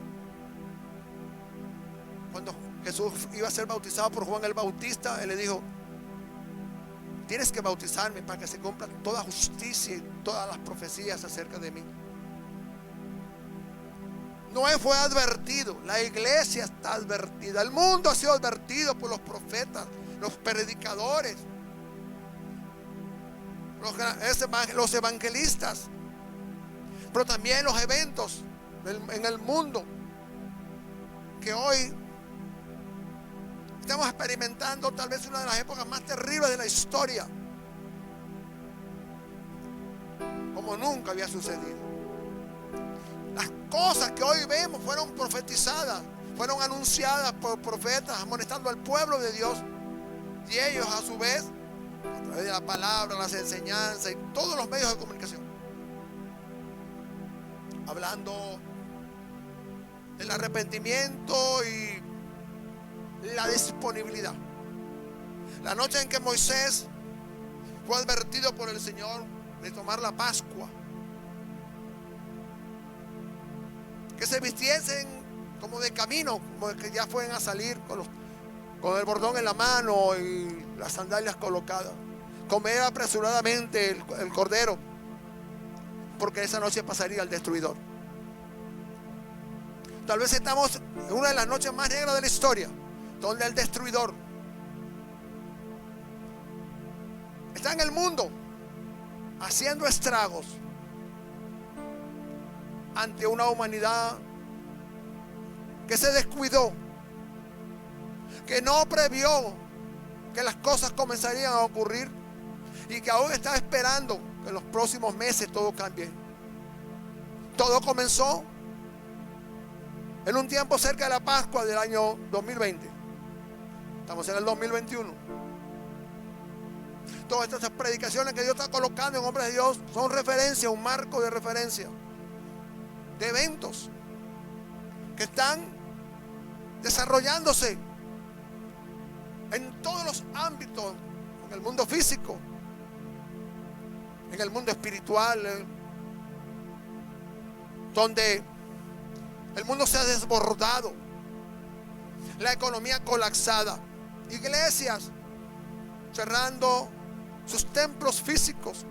Cuando Jesús iba a ser bautizado por Juan el Bautista, él le dijo: tienes que bautizarme para que se cumpla toda justicia y todas las profecías acerca de mí. Noé fue advertido, la iglesia está advertida, el mundo ha sido advertido por los profetas, los predicadores, los evangelistas, pero también los eventos en el mundo que hoy estamos experimentando, tal vez una de las épocas más terribles de la historia, como nunca había sucedido. Las cosas que hoy vemos fueron profetizadas, fueron anunciadas por profetas, amonestando al pueblo de Dios, y ellos a su vez, a través de la palabra, las enseñanzas y todos los medios de comunicación, hablando del arrepentimiento y la disponibilidad. La noche en que Moisés fue advertido por el Señor de tomar la Pascua, que se vistiesen como de camino, como que ya fueron a salir con el bordón en la mano y las sandalias colocadas, comer apresuradamente el cordero, porque esa noche pasaría el destruidor. Tal vez estamos en una de las noches más negras de la historia, donde el destruidor está en el mundo haciendo estragos ante una humanidad que se descuidó, que no previó que las cosas comenzarían a ocurrir y que aún está esperando que en los próximos meses todo cambie. Todo comenzó en un tiempo cerca de la Pascua del año 2020. Estamos en el 2021. Todas estas predicaciones que Dios está colocando en hombres de Dios son referencia, un marco de referencia de eventos que están desarrollándose en todos los ámbitos, en el mundo físico, en el mundo espiritual, donde el mundo se ha desbordado, la economía colapsada, iglesias cerrando sus templos físicos,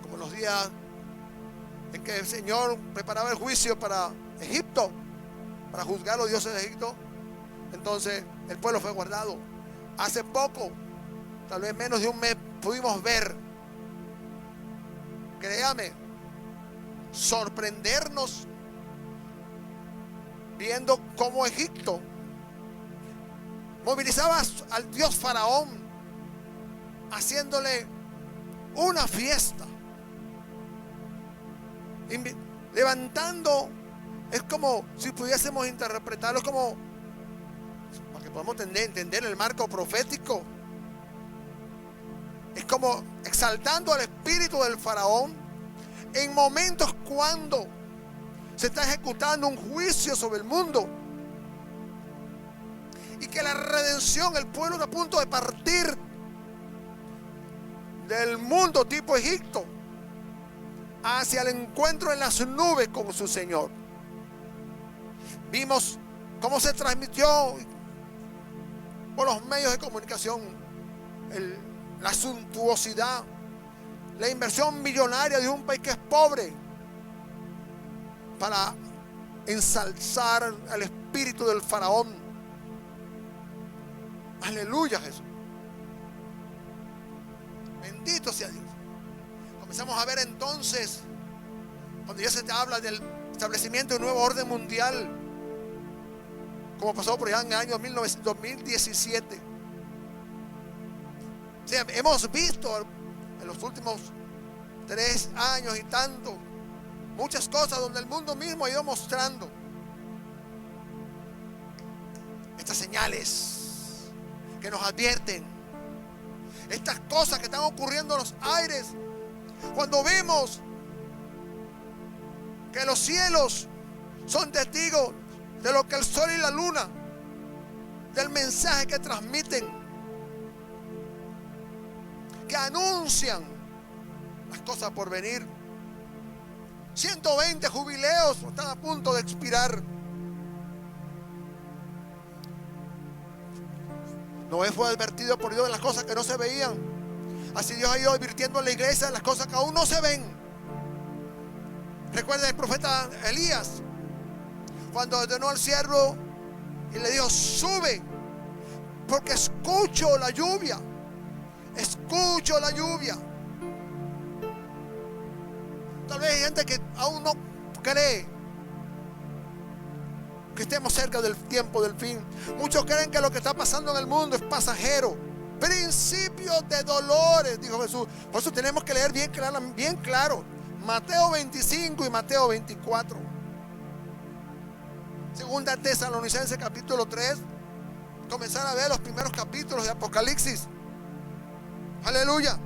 como los días en que el Señor preparaba el juicio para Egipto, para juzgar a los dioses de Egipto. Entonces el pueblo fue guardado. Hace poco, tal vez menos de un mes, pudimos ver, créame, sorprendernos viendo cómo Egipto movilizaba al dios Faraón, haciéndole una fiesta, levantando. Es como si pudiésemos interpretarlo como, para que podamos entender el marco profético, es como exaltando al espíritu del Faraón en momentos cuando se está ejecutando un juicio sobre el mundo y que la redención, el pueblo está a punto de partir del mundo tipo Egipto hacia el encuentro en las nubes con su Señor. Vimos cómo se transmitió por los medios de comunicación la suntuosidad, la inversión millonaria de un país que es pobre para ensalzar al espíritu del Faraón. Aleluya, Jesús. Bendito sea Dios. Comenzamos a ver entonces, cuando ya se te habla del establecimiento de un nuevo orden mundial, como pasó por allá en el año 2017. O sea, hemos visto en los últimos 3 años y tanto muchas cosas donde el mundo mismo ha ido mostrando estas señales que nos advierten, estas cosas que están ocurriendo en los aires. Cuando vemos que los cielos son testigos de lo que el sol y la luna del mensaje que transmiten, que anuncian las cosas por venir. 120 jubileos están a punto de expirar. Noé fue advertido por Dios de las cosas que no se veían. Así Dios ha ido advirtiendo a la iglesia de las cosas que aún no se ven. Recuerda el profeta Elías, cuando ordenó al siervo y le dijo: sube, porque escucho la lluvia. Escucho la lluvia. Tal vez hay gente que aún no cree que estemos cerca del tiempo del fin. Muchos creen que lo que está pasando en el mundo es pasajero. Principios de dolores, dijo Jesús. Por eso tenemos que leer bien claro Mateo 25 y Mateo 24. Segunda Tesalonicenses capítulo 3. Comenzar a ver los primeros capítulos de Apocalipsis. Aleluya.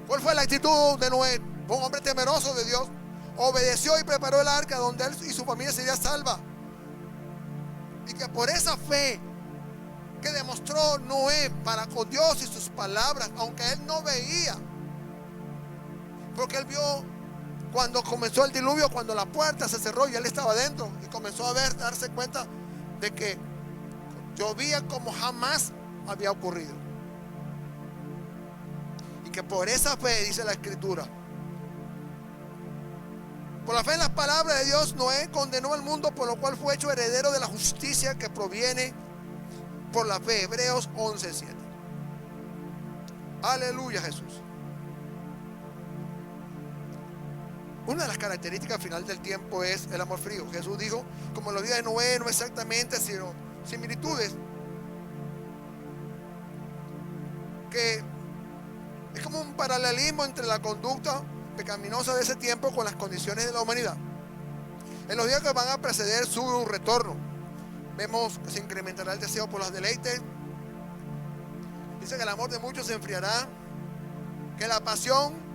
¿Cuál fue la actitud de Noé? Fue un hombre temeroso de Dios. Obedeció y preparó el arca donde él y su familia sería salva. Y que por esa fe que demostró Noé para con Dios y sus palabras, aunque él no veía, porque él vio cuando comenzó el diluvio, cuando la puerta se cerró y él estaba dentro, y comenzó a darse cuenta de que llovía como jamás había ocurrido. Y que por esa fe, dice la Escritura, por la fe en las palabras de Dios, Noé condenó al mundo, por lo cual fue hecho heredero de la justicia que proviene por la fe. Hebreos 11:7. Aleluya, Jesús. Una de las características final del tiempo es el amor frío. Jesús dijo, como en los días de Noé, no exactamente, sino similitudes, que es como un paralelismo entre la conducta pecaminosa de ese tiempo con las condiciones de la humanidad. En los días que van a preceder su retorno, vemos que se incrementará el deseo por los deleites. Dice que el amor de muchos se enfriará, que la pasión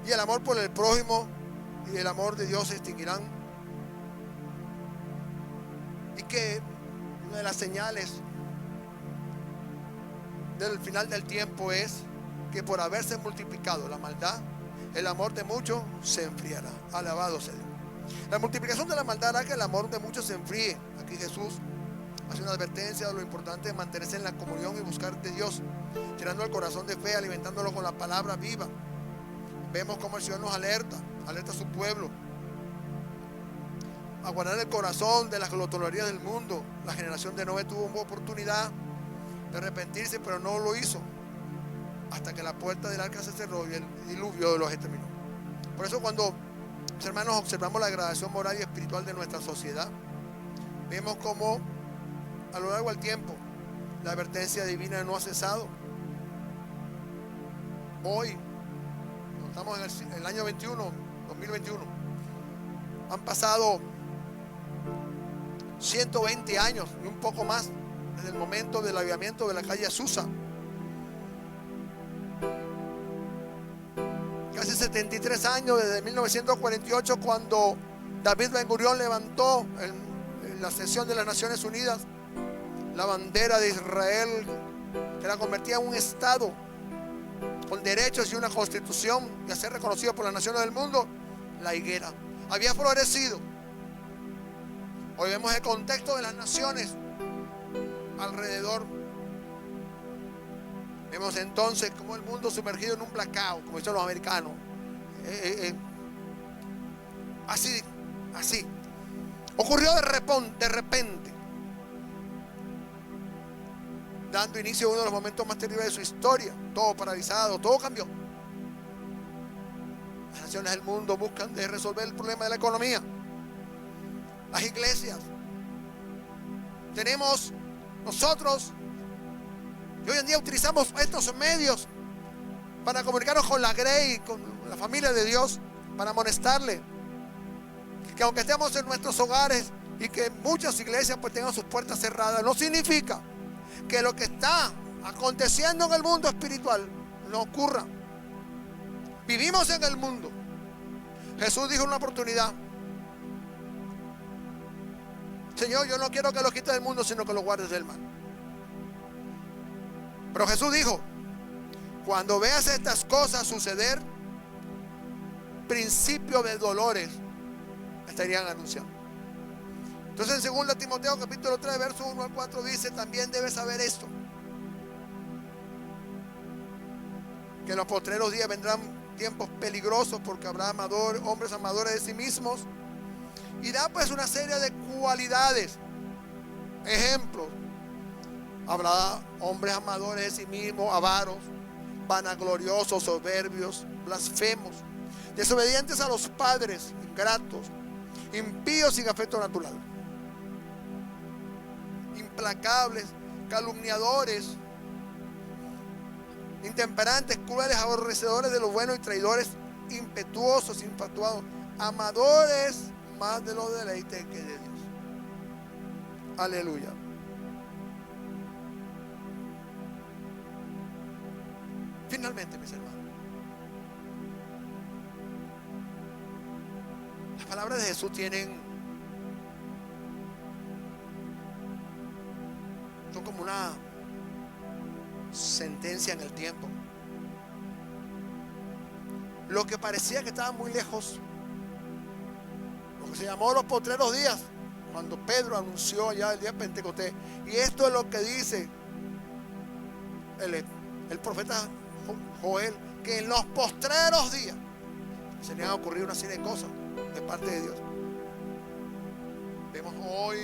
y el amor por el prójimo y el amor de Dios se extinguirán. Y que una de las señales del final del tiempo es que por haberse multiplicado la maldad, el amor de muchos se enfriará. Alabado sea Dios. La multiplicación de la maldad hará que el amor de muchos se enfríe. Aquí Jesús hace una advertencia de lo importante de mantenerse en la comunión y buscar de Dios, llenando el corazón de fe, alimentándolo con la palabra viva. Vemos cómo el Señor nos alerta a su pueblo a guardar el corazón de las glotonerías del mundo. La generación de Noé tuvo una oportunidad de arrepentirse, pero no lo hizo hasta que la puerta del arca se cerró y el diluvio los exterminó. Por eso cuando, mis hermanos, observamos la degradación moral y espiritual de nuestra sociedad, vemos cómo a lo largo del tiempo la advertencia divina no ha cesado. Hoy estamos en el año 2021. Han pasado 120 años y un poco más desde el momento del avivamiento de la calle Azusa. Casi 73 años desde 1948, cuando David Ben-Gurión levantó en la sesión de las Naciones Unidas la bandera de Israel, que la convertía en un estado con derechos y una constitución y a ser reconocido por las naciones del mundo. La higuera había florecido. Hoy vemos el contexto de las naciones alrededor. Vemos entonces como el mundo sumergido en un blackout, como dicen los americanos. Así. Ocurrió de repente, dando inicio a uno de los momentos más terribles de su historia. Todo paralizado, todo cambió. Las naciones del mundo buscan resolver el problema de la economía. Las iglesias. Tenemos nosotros, y hoy en día utilizamos estos medios para comunicarnos con la Grey, con la familia de Dios, para amonestarle que aunque estemos en nuestros hogares y que muchas iglesias pues tengan sus puertas cerradas, no significa que lo que está aconteciendo en el mundo espiritual no ocurra. Vivimos en el mundo. Jesús dijo en una oportunidad Señor, yo no quiero que lo quites del mundo, sino que lo guardes del mal. Pero Jesús dijo: cuando veas estas cosas suceder, principio de dolores estarían anunciando. Entonces en 2 Timoteo capítulo 3 verso 1 al 4 dice: también debes saber esto, que en los postreros días vendrán tiempos peligrosos, porque habrá hombres amadores de sí mismos, y da pues una serie de cualidades, ejemplos. Habrá hombres amadores de sí mismos, avaros, vanagloriosos, soberbios, blasfemos, desobedientes a los padres, ingratos, impíos sin afecto natural, implacables, calumniadores, intemperantes, crueles, aborrecedores de lo bueno y traidores, impetuosos, infatuados, amadores más de los deleites que de Dios. Aleluya. Finalmente, mis hermanos, las palabras de Jesús son como una sentencia en el tiempo. Lo que parecía que estaba muy lejos, lo que se llamó los postreros días, cuando Pedro anunció ya el día de Pentecostés. Y esto es lo que dice el profeta Joel, que en los postreros días se le han ocurrido una serie de cosas de parte de Dios. Vemos hoy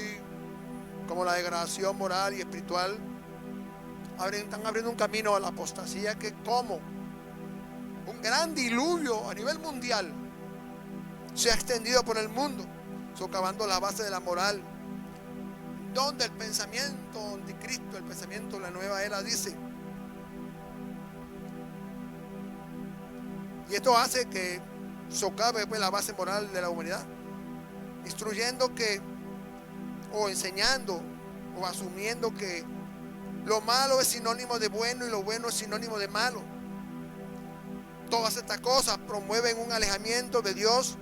como la degradación moral y espiritual están abriendo un camino a la apostasía, que como un gran diluvio a nivel mundial se ha extendido por el mundo, socavando la base de la moral, donde el pensamiento anticristo, el pensamiento de la nueva era, dice. Y esto hace que socave pues la base moral de la humanidad, instruyendo que, o enseñando, o asumiendo que lo malo es sinónimo de bueno y lo bueno es sinónimo de malo. Todas estas cosas promueven un alejamiento de Dios,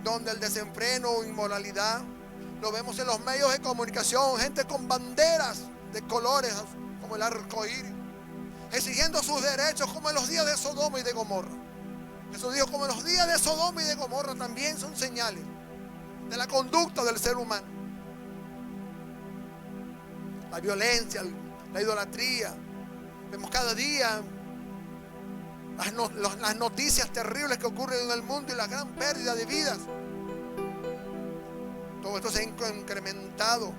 donde el desenfreno o inmoralidad lo vemos en los medios de comunicación, gente con banderas de colores como el arco iris, exigiendo sus derechos, como en los días de Sodoma y de Gomorra. Jesús dijo: como en los días de Sodoma y de Gomorra, también son señales de la conducta del ser humano. La violencia, la idolatría. Vemos cada día las noticias terribles que ocurren en el mundo y la gran pérdida de vidas. Todo esto se ha incrementado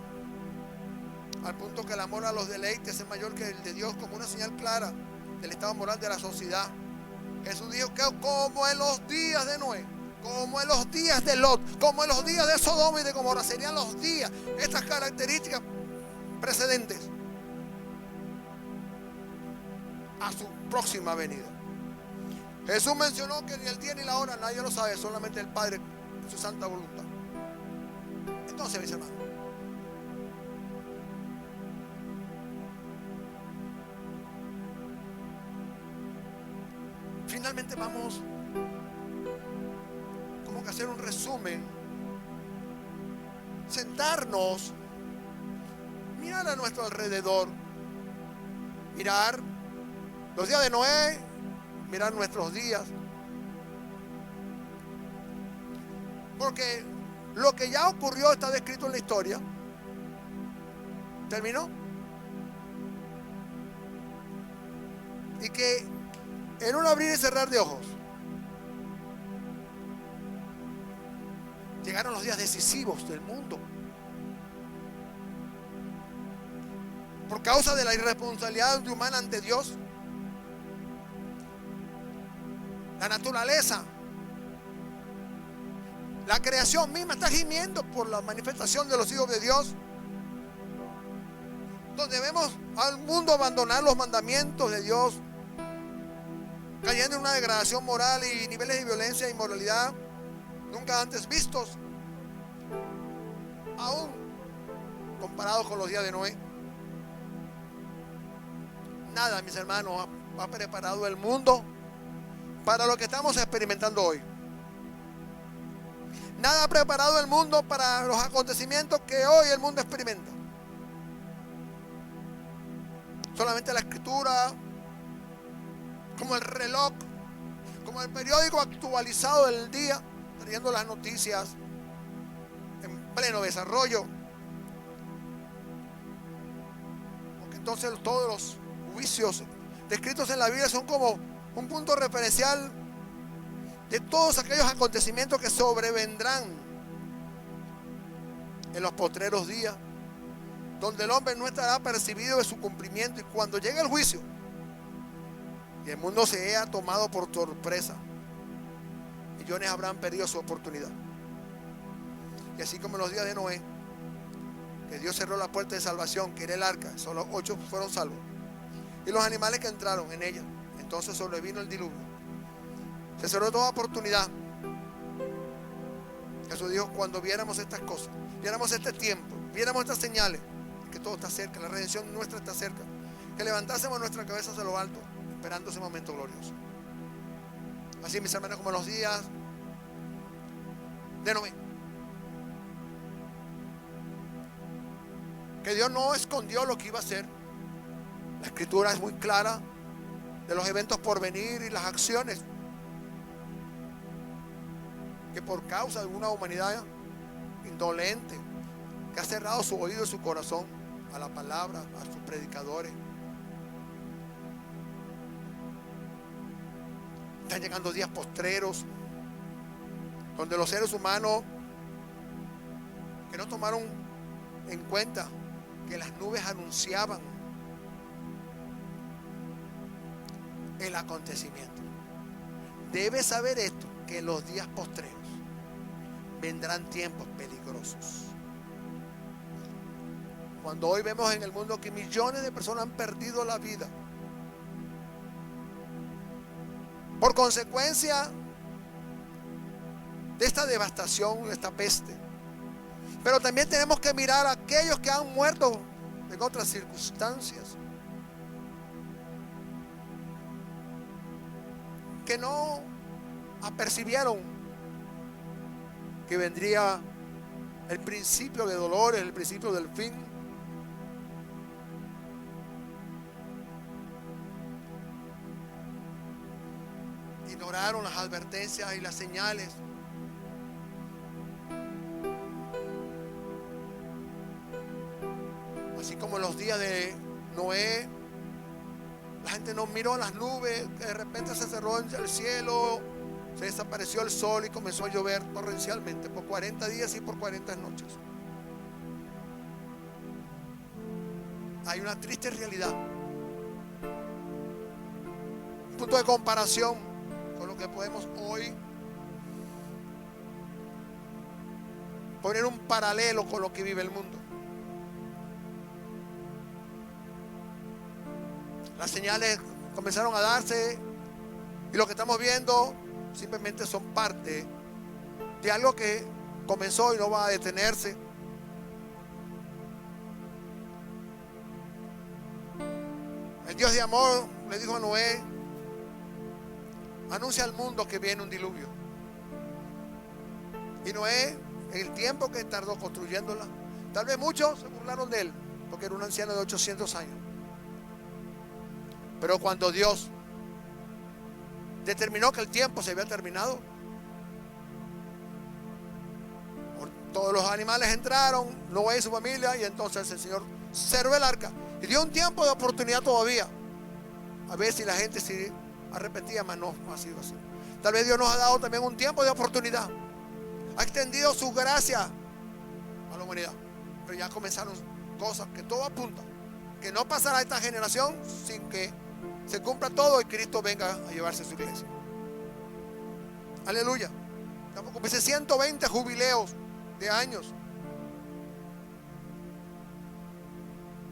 al punto que el amor a los deleites es mayor que el de Dios, como una señal clara del estado moral de la sociedad. Jesús dijo que como en los días de Noé, como en los días de Lot, como en los días de Sodoma y de Gomorra, serían los días, estas características precedentes a su próxima venida. Jesús mencionó que ni el día ni la hora nadie lo sabe, solamente el Padre en su santa voluntad. Entonces, mis hermanos, finalmente vamos como que a hacer un resumen, sentarnos, mirar a nuestro alrededor, mirar los días de Noé, mirar nuestros días, porque lo que ya ocurrió está descrito en la historia. ¿Terminó? Y que en un abrir y cerrar de ojos llegaron los días decisivos del mundo. Por causa de la irresponsabilidad humana ante Dios, la naturaleza, la creación misma está gimiendo por la manifestación de los hijos de Dios, donde vemos al mundo abandonar los mandamientos de Dios, cayendo en una degradación moral y niveles de violencia e inmoralidad nunca antes vistos, aún comparados con los días de Noé. Nada, mis hermanos, ha preparado el mundo para lo que estamos experimentando hoy. Nada ha preparado el mundo para los acontecimientos que hoy el mundo experimenta. Solamente la escritura, como el reloj, como el periódico actualizado del día, trayendo las noticias en pleno desarrollo. Porque entonces todos los juicios descritos en la Biblia son como un punto referencial de todos aquellos acontecimientos que sobrevendrán en los postreros días, donde el hombre no estará percibido de su cumplimiento, y cuando llegue el juicio y el mundo se haya tomado por sorpresa, millones habrán perdido su oportunidad. Y así como en los días de Noé, que Dios cerró la puerta de salvación, que era el arca, solo 8 fueron salvos, y los animales que entraron en ella, entonces sobrevino el diluvio. Se cerró toda oportunidad. Jesús dijo: cuando viéramos estas cosas, viéramos este tiempo, viéramos estas señales, que todo está cerca, la redención nuestra está cerca, que levantásemos nuestra cabeza hacia lo alto, esperando ese momento glorioso. Así, mis hermanos, como en los días de Noé, que Dios no escondió lo que iba a hacer. La escritura es muy clara de los eventos por venir y las acciones que por causa de una humanidad indolente, que ha cerrado su oído y su corazón a la palabra, a sus predicadores, están llegando días postreros donde los seres humanos que no tomaron en cuenta que las nubes anunciaban el acontecimiento. Debes saber esto, que en los días postreros vendrán tiempos peligrosos. Cuando hoy vemos en el mundo que millones de personas han perdido la vida por consecuencia de esta devastación, de esta peste. Pero también tenemos que mirar a aquellos que han muerto en otras circunstancias, que no apercibieron que vendría el principio de dolores, el principio del fin. Ignoraron las advertencias y las señales. Así como en los días de Noé, la gente no miró a las nubes, que de repente se cerró el cielo, se desapareció el sol y comenzó a llover torrencialmente por 40 días y por 40 noches. Hay una triste realidad, un punto de comparación con lo que podemos hoy poner un paralelo con lo que vive el mundo. Las señales comenzaron a darse y lo que estamos viendo simplemente son parte de algo que comenzó y no va a detenerse. El Dios de amor le dijo a Noé: anuncia al mundo que viene un diluvio. Y Noé, en el tiempo que tardó construyéndola, tal vez muchos se burlaron de él, porque era un anciano de 800 años. Pero cuando Dios determinó que el tiempo se había terminado, todos los animales entraron, Noé y su familia, y entonces el Señor cerró el arca y dio un tiempo de oportunidad todavía, a ver si la gente se arrepentía, mas no ha sido así. Tal vez Dios nos ha dado también un tiempo de oportunidad, ha extendido su gracia a la humanidad, pero ya comenzaron cosas que todo apunta que no pasará esta generación sin que se cumpla todo y Cristo venga a llevarse a su iglesia. Aleluya. Estamos cumpliendo 120 jubileos de años,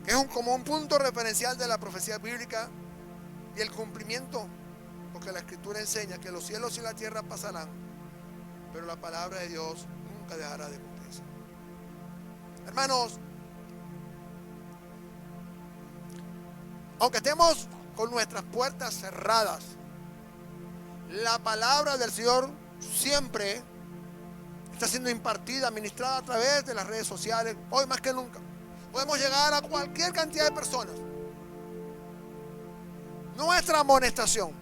que es como un punto referencial de la profecía bíblica y el cumplimiento, porque la escritura enseña que los cielos y la tierra pasarán, pero la palabra de Dios nunca dejará de cumplirse. Hermanos, aunque estemos con nuestras puertas cerradas, la palabra del Señor siempre está siendo impartida, administrada a través de las redes sociales. Hoy más que nunca podemos llegar a cualquier cantidad de personas. Nuestra amonestación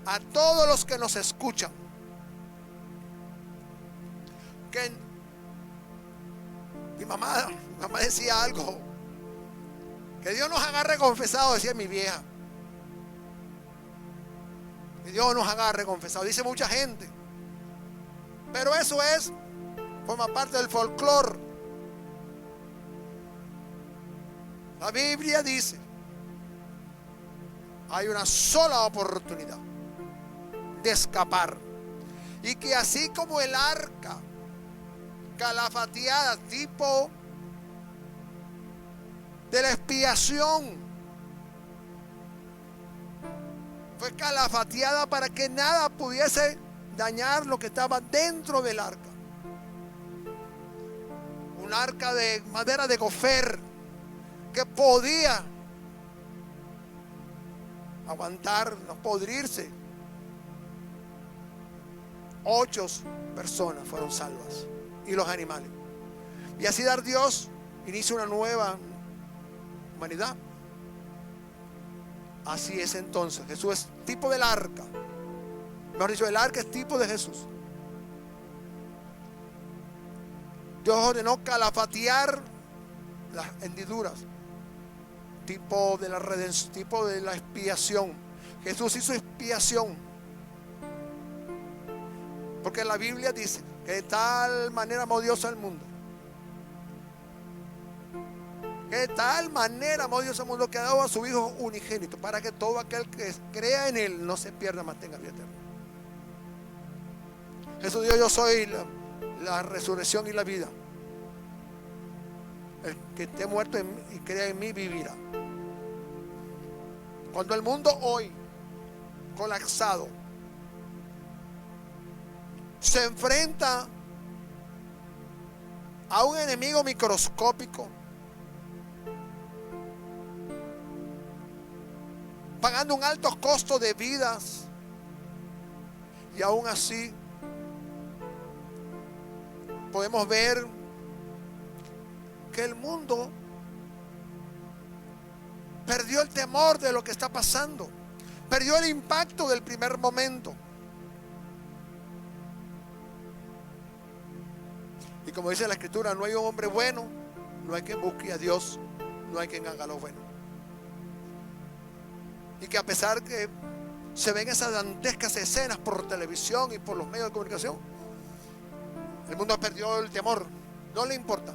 a todos los que nos escuchan, que mi mamá decía algo, que Dios nos agarre confesado, decía mi vieja, que Dios nos agarre confesado, dice mucha gente, pero eso forma parte del folclore. La Biblia dice: hay una sola oportunidad de escapar, y que así como el arca calafateada, tipo de la expiación, fue calafateada para que nada pudiese dañar lo que estaba dentro del arca. Un arca de madera de gofer que podía aguantar, no podrirse. 8 personas fueron salvas, y los animales. Y así dar Dios inicia una nueva humanidad. Así es entonces. Jesús es tipo del arca. Mejor dicho, el arca es tipo de Jesús. Dios ordenó calafatear las hendiduras, tipo de la redención, tipo de la expiación. Jesús hizo expiación, porque la Biblia dice que de tal manera amó Dios al mundo, que de tal manera amó Dios al mundo, que ha dado a su Hijo unigénito, para que todo aquel que crea en Él no se pierda, mas tenga vida eterna. Jesús dijo: yo soy la resurrección y la vida. El que esté muerto y crea en mí vivirá. Cuando el mundo hoy, colapsado, se enfrenta a un enemigo microscópico, pagando un alto costo de vidas, y aún así podemos ver que el mundo perdió el temor de lo que está pasando, perdió el impacto del primer momento. Y como dice la Escritura, no hay un hombre bueno, no hay quien busque a Dios, no hay quien haga lo bueno. Y que a pesar que se ven esas dantescas escenas por televisión y por los medios de comunicación, el mundo perdió el temor, no le importa.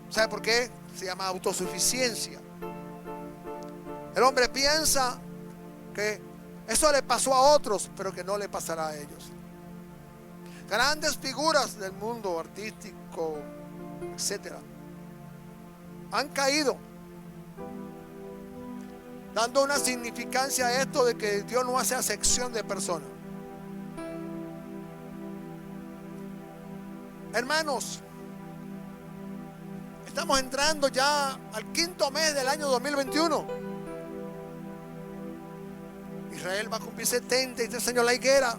¿Sabe por qué? Se llama autosuficiencia. El hombre piensa que eso le pasó a otros, pero que no le pasará a ellos. Grandes figuras del mundo artístico, etcétera, han caído, dando una significancia a esto de que Dios no hace acepción de personas. Hermanos, estamos entrando ya al 5.º mes del año 2021. Israel va a cumplir 73 años la higuera.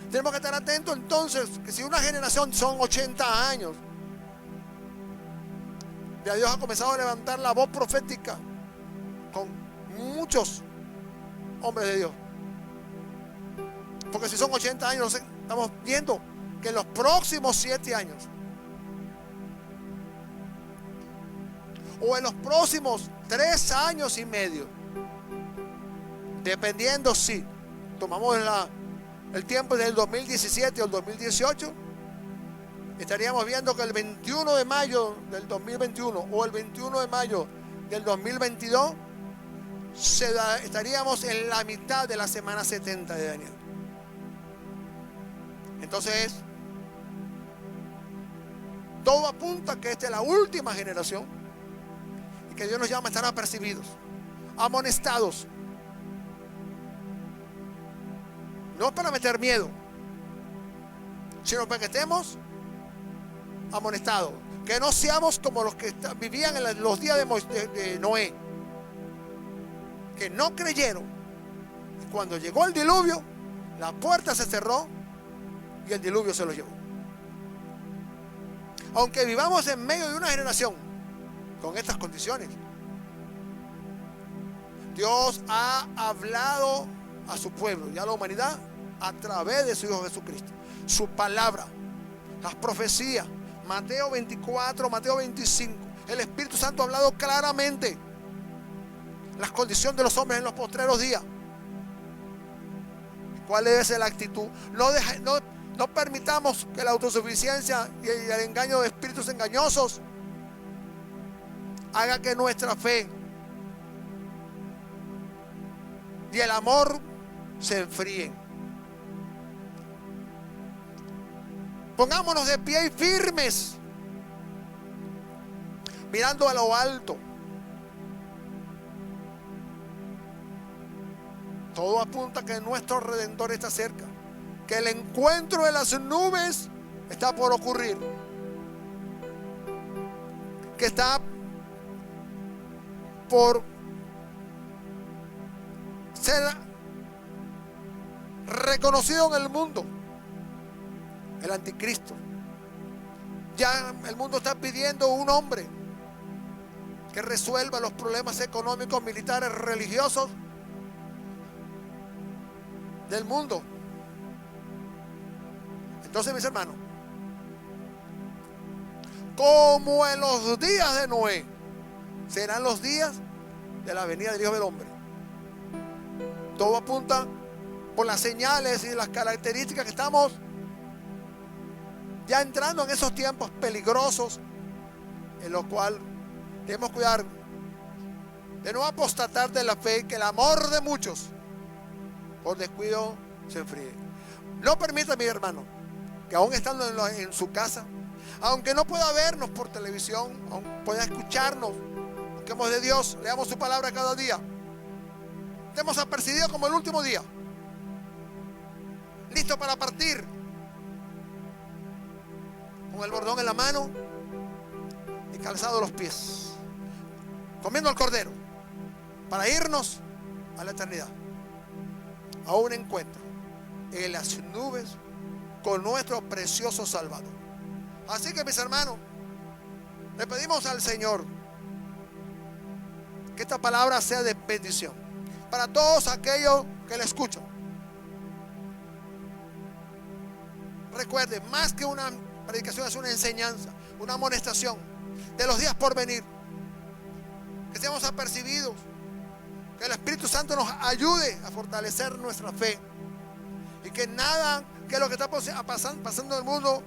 Tenemos que estar atentos entonces, que si una generación son 80 años, ya Dios ha comenzado a levantar la voz profética con muchos hombres de Dios. Porque si son 80 años, estamos viendo que en los próximos 7 años, o en los próximos 3 años y medio, dependiendo si tomamos el tiempo del 2017 o el 2018, estaríamos viendo que el 21 de mayo del 2021 o el 21 de mayo del 2022 estaríamos en la mitad de la semana 70 de Daniel. Entonces, todo apunta a que esta es la última generación y que Dios nos llama a estar apercibidos, amonestados. No para meter miedo, sino para que estemos amonestados. Que no seamos como los que vivían en los días de Noé, que no creyeron. Y cuando llegó el diluvio, la puerta se cerró y el diluvio se los llevó. Aunque vivamos en medio de una generación con estas condiciones, Dios ha hablado a su pueblo y a la humanidad a través de su Hijo Jesucristo. Su palabra, las profecías, Mateo 24, Mateo 25. El Espíritu Santo ha hablado claramente las condiciones de los hombres en los postreros días. ¿Cuál debe ser la actitud? No permitamos que la autosuficiencia y el engaño de espíritus engañosos haga que nuestra fe y el amor se enfríen. Pongámonos de pie y firmes, mirando a lo alto. Todo apunta a que nuestro Redentor está cerca, que el encuentro de las nubes está por ocurrir, que está por ser reconocido en el mundo, el anticristo. Ya el mundo está pidiendo un hombre que resuelva los problemas económicos, militares, religiosos del mundo. Entonces, mis hermanos, como en los días de Noé, serán los días de la venida del Hijo del Hombre. Todo apunta por las señales y las características que estamos ya entrando en esos tiempos peligrosos, en los cuales debemos cuidar de no apostatar de la fe, que el amor de muchos por descuido se enfríe. No permita, mi hermano, que aún estando en su casa, aunque no pueda vernos por televisión, aunque pueda escucharnos, busquemos de Dios, leamos su palabra cada día, estemos apercibidos como el último día, listo para partir, con el bordón en la mano y calzado los pies, comiendo al Cordero, para irnos a la eternidad, a un encuentro en las nubes con nuestro precioso Salvador. Así que, mis hermanos, le pedimos al Señor que esta palabra sea de bendición para todos aquellos que la escuchan. Recuerde, más que una predicación, es una enseñanza, una amonestación de los días por venir. Que seamos apercibidos, que el Espíritu Santo nos ayude a fortalecer nuestra fe, y que nada que lo que está pasando en el mundo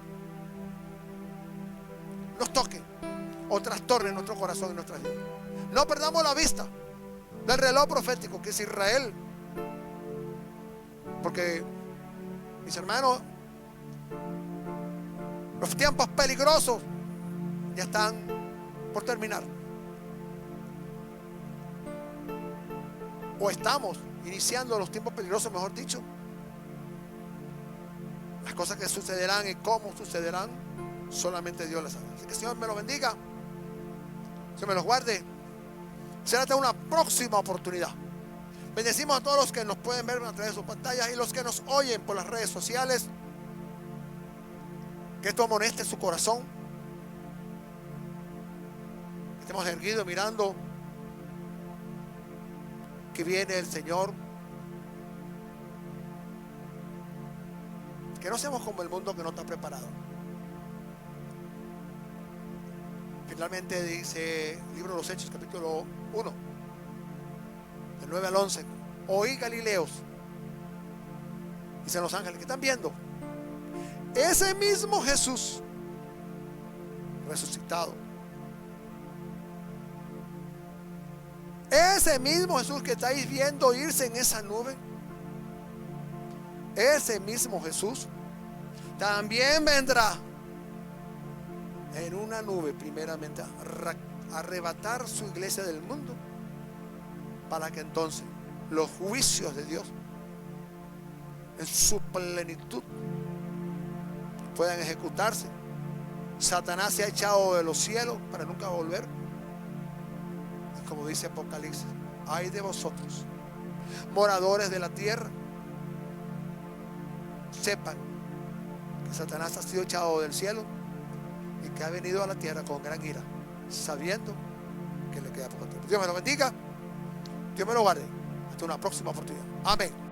nos toque o trastorne nuestro corazón y nuestra vida. No perdamos la vista del reloj profético que es Israel, porque, mis hermanos, los tiempos peligrosos ya están por terminar, o estamos iniciando los tiempos peligrosos, mejor dicho. Las cosas que sucederán y cómo sucederán, solamente Dios las sabe. Así que el Señor me lo bendiga, Señor me los guarde. Será hasta una próxima oportunidad. Bendecimos a todos los que nos pueden ver a través de sus pantallas y los que nos oyen por las redes sociales. Que esto amoneste su corazón. Estemos erguidos mirando que viene el Señor. Que no seamos como el mundo que no está preparado. Finalmente dice el libro de los Hechos, capítulo 1, del 9 al 11. Oí, Galileos, dicen los ángeles, que están viendo ese mismo Jesús resucitado. Ese mismo Jesús que estáis viendo irse en esa nube, ese mismo Jesús también vendrá en una nube, primeramente a arrebatar su iglesia del mundo, para que entonces los juicios de Dios en su plenitud puedan ejecutarse. Satanás se ha echado de los cielos para nunca volver. Y como dice Apocalipsis, ay de vosotros, moradores de la tierra, sepan que Satanás ha sido echado del cielo y que ha venido a la tierra con gran ira, sabiendo que le queda poco tiempo. Dios me lo bendiga, Dios me lo guarde. Hasta una próxima oportunidad. Amén.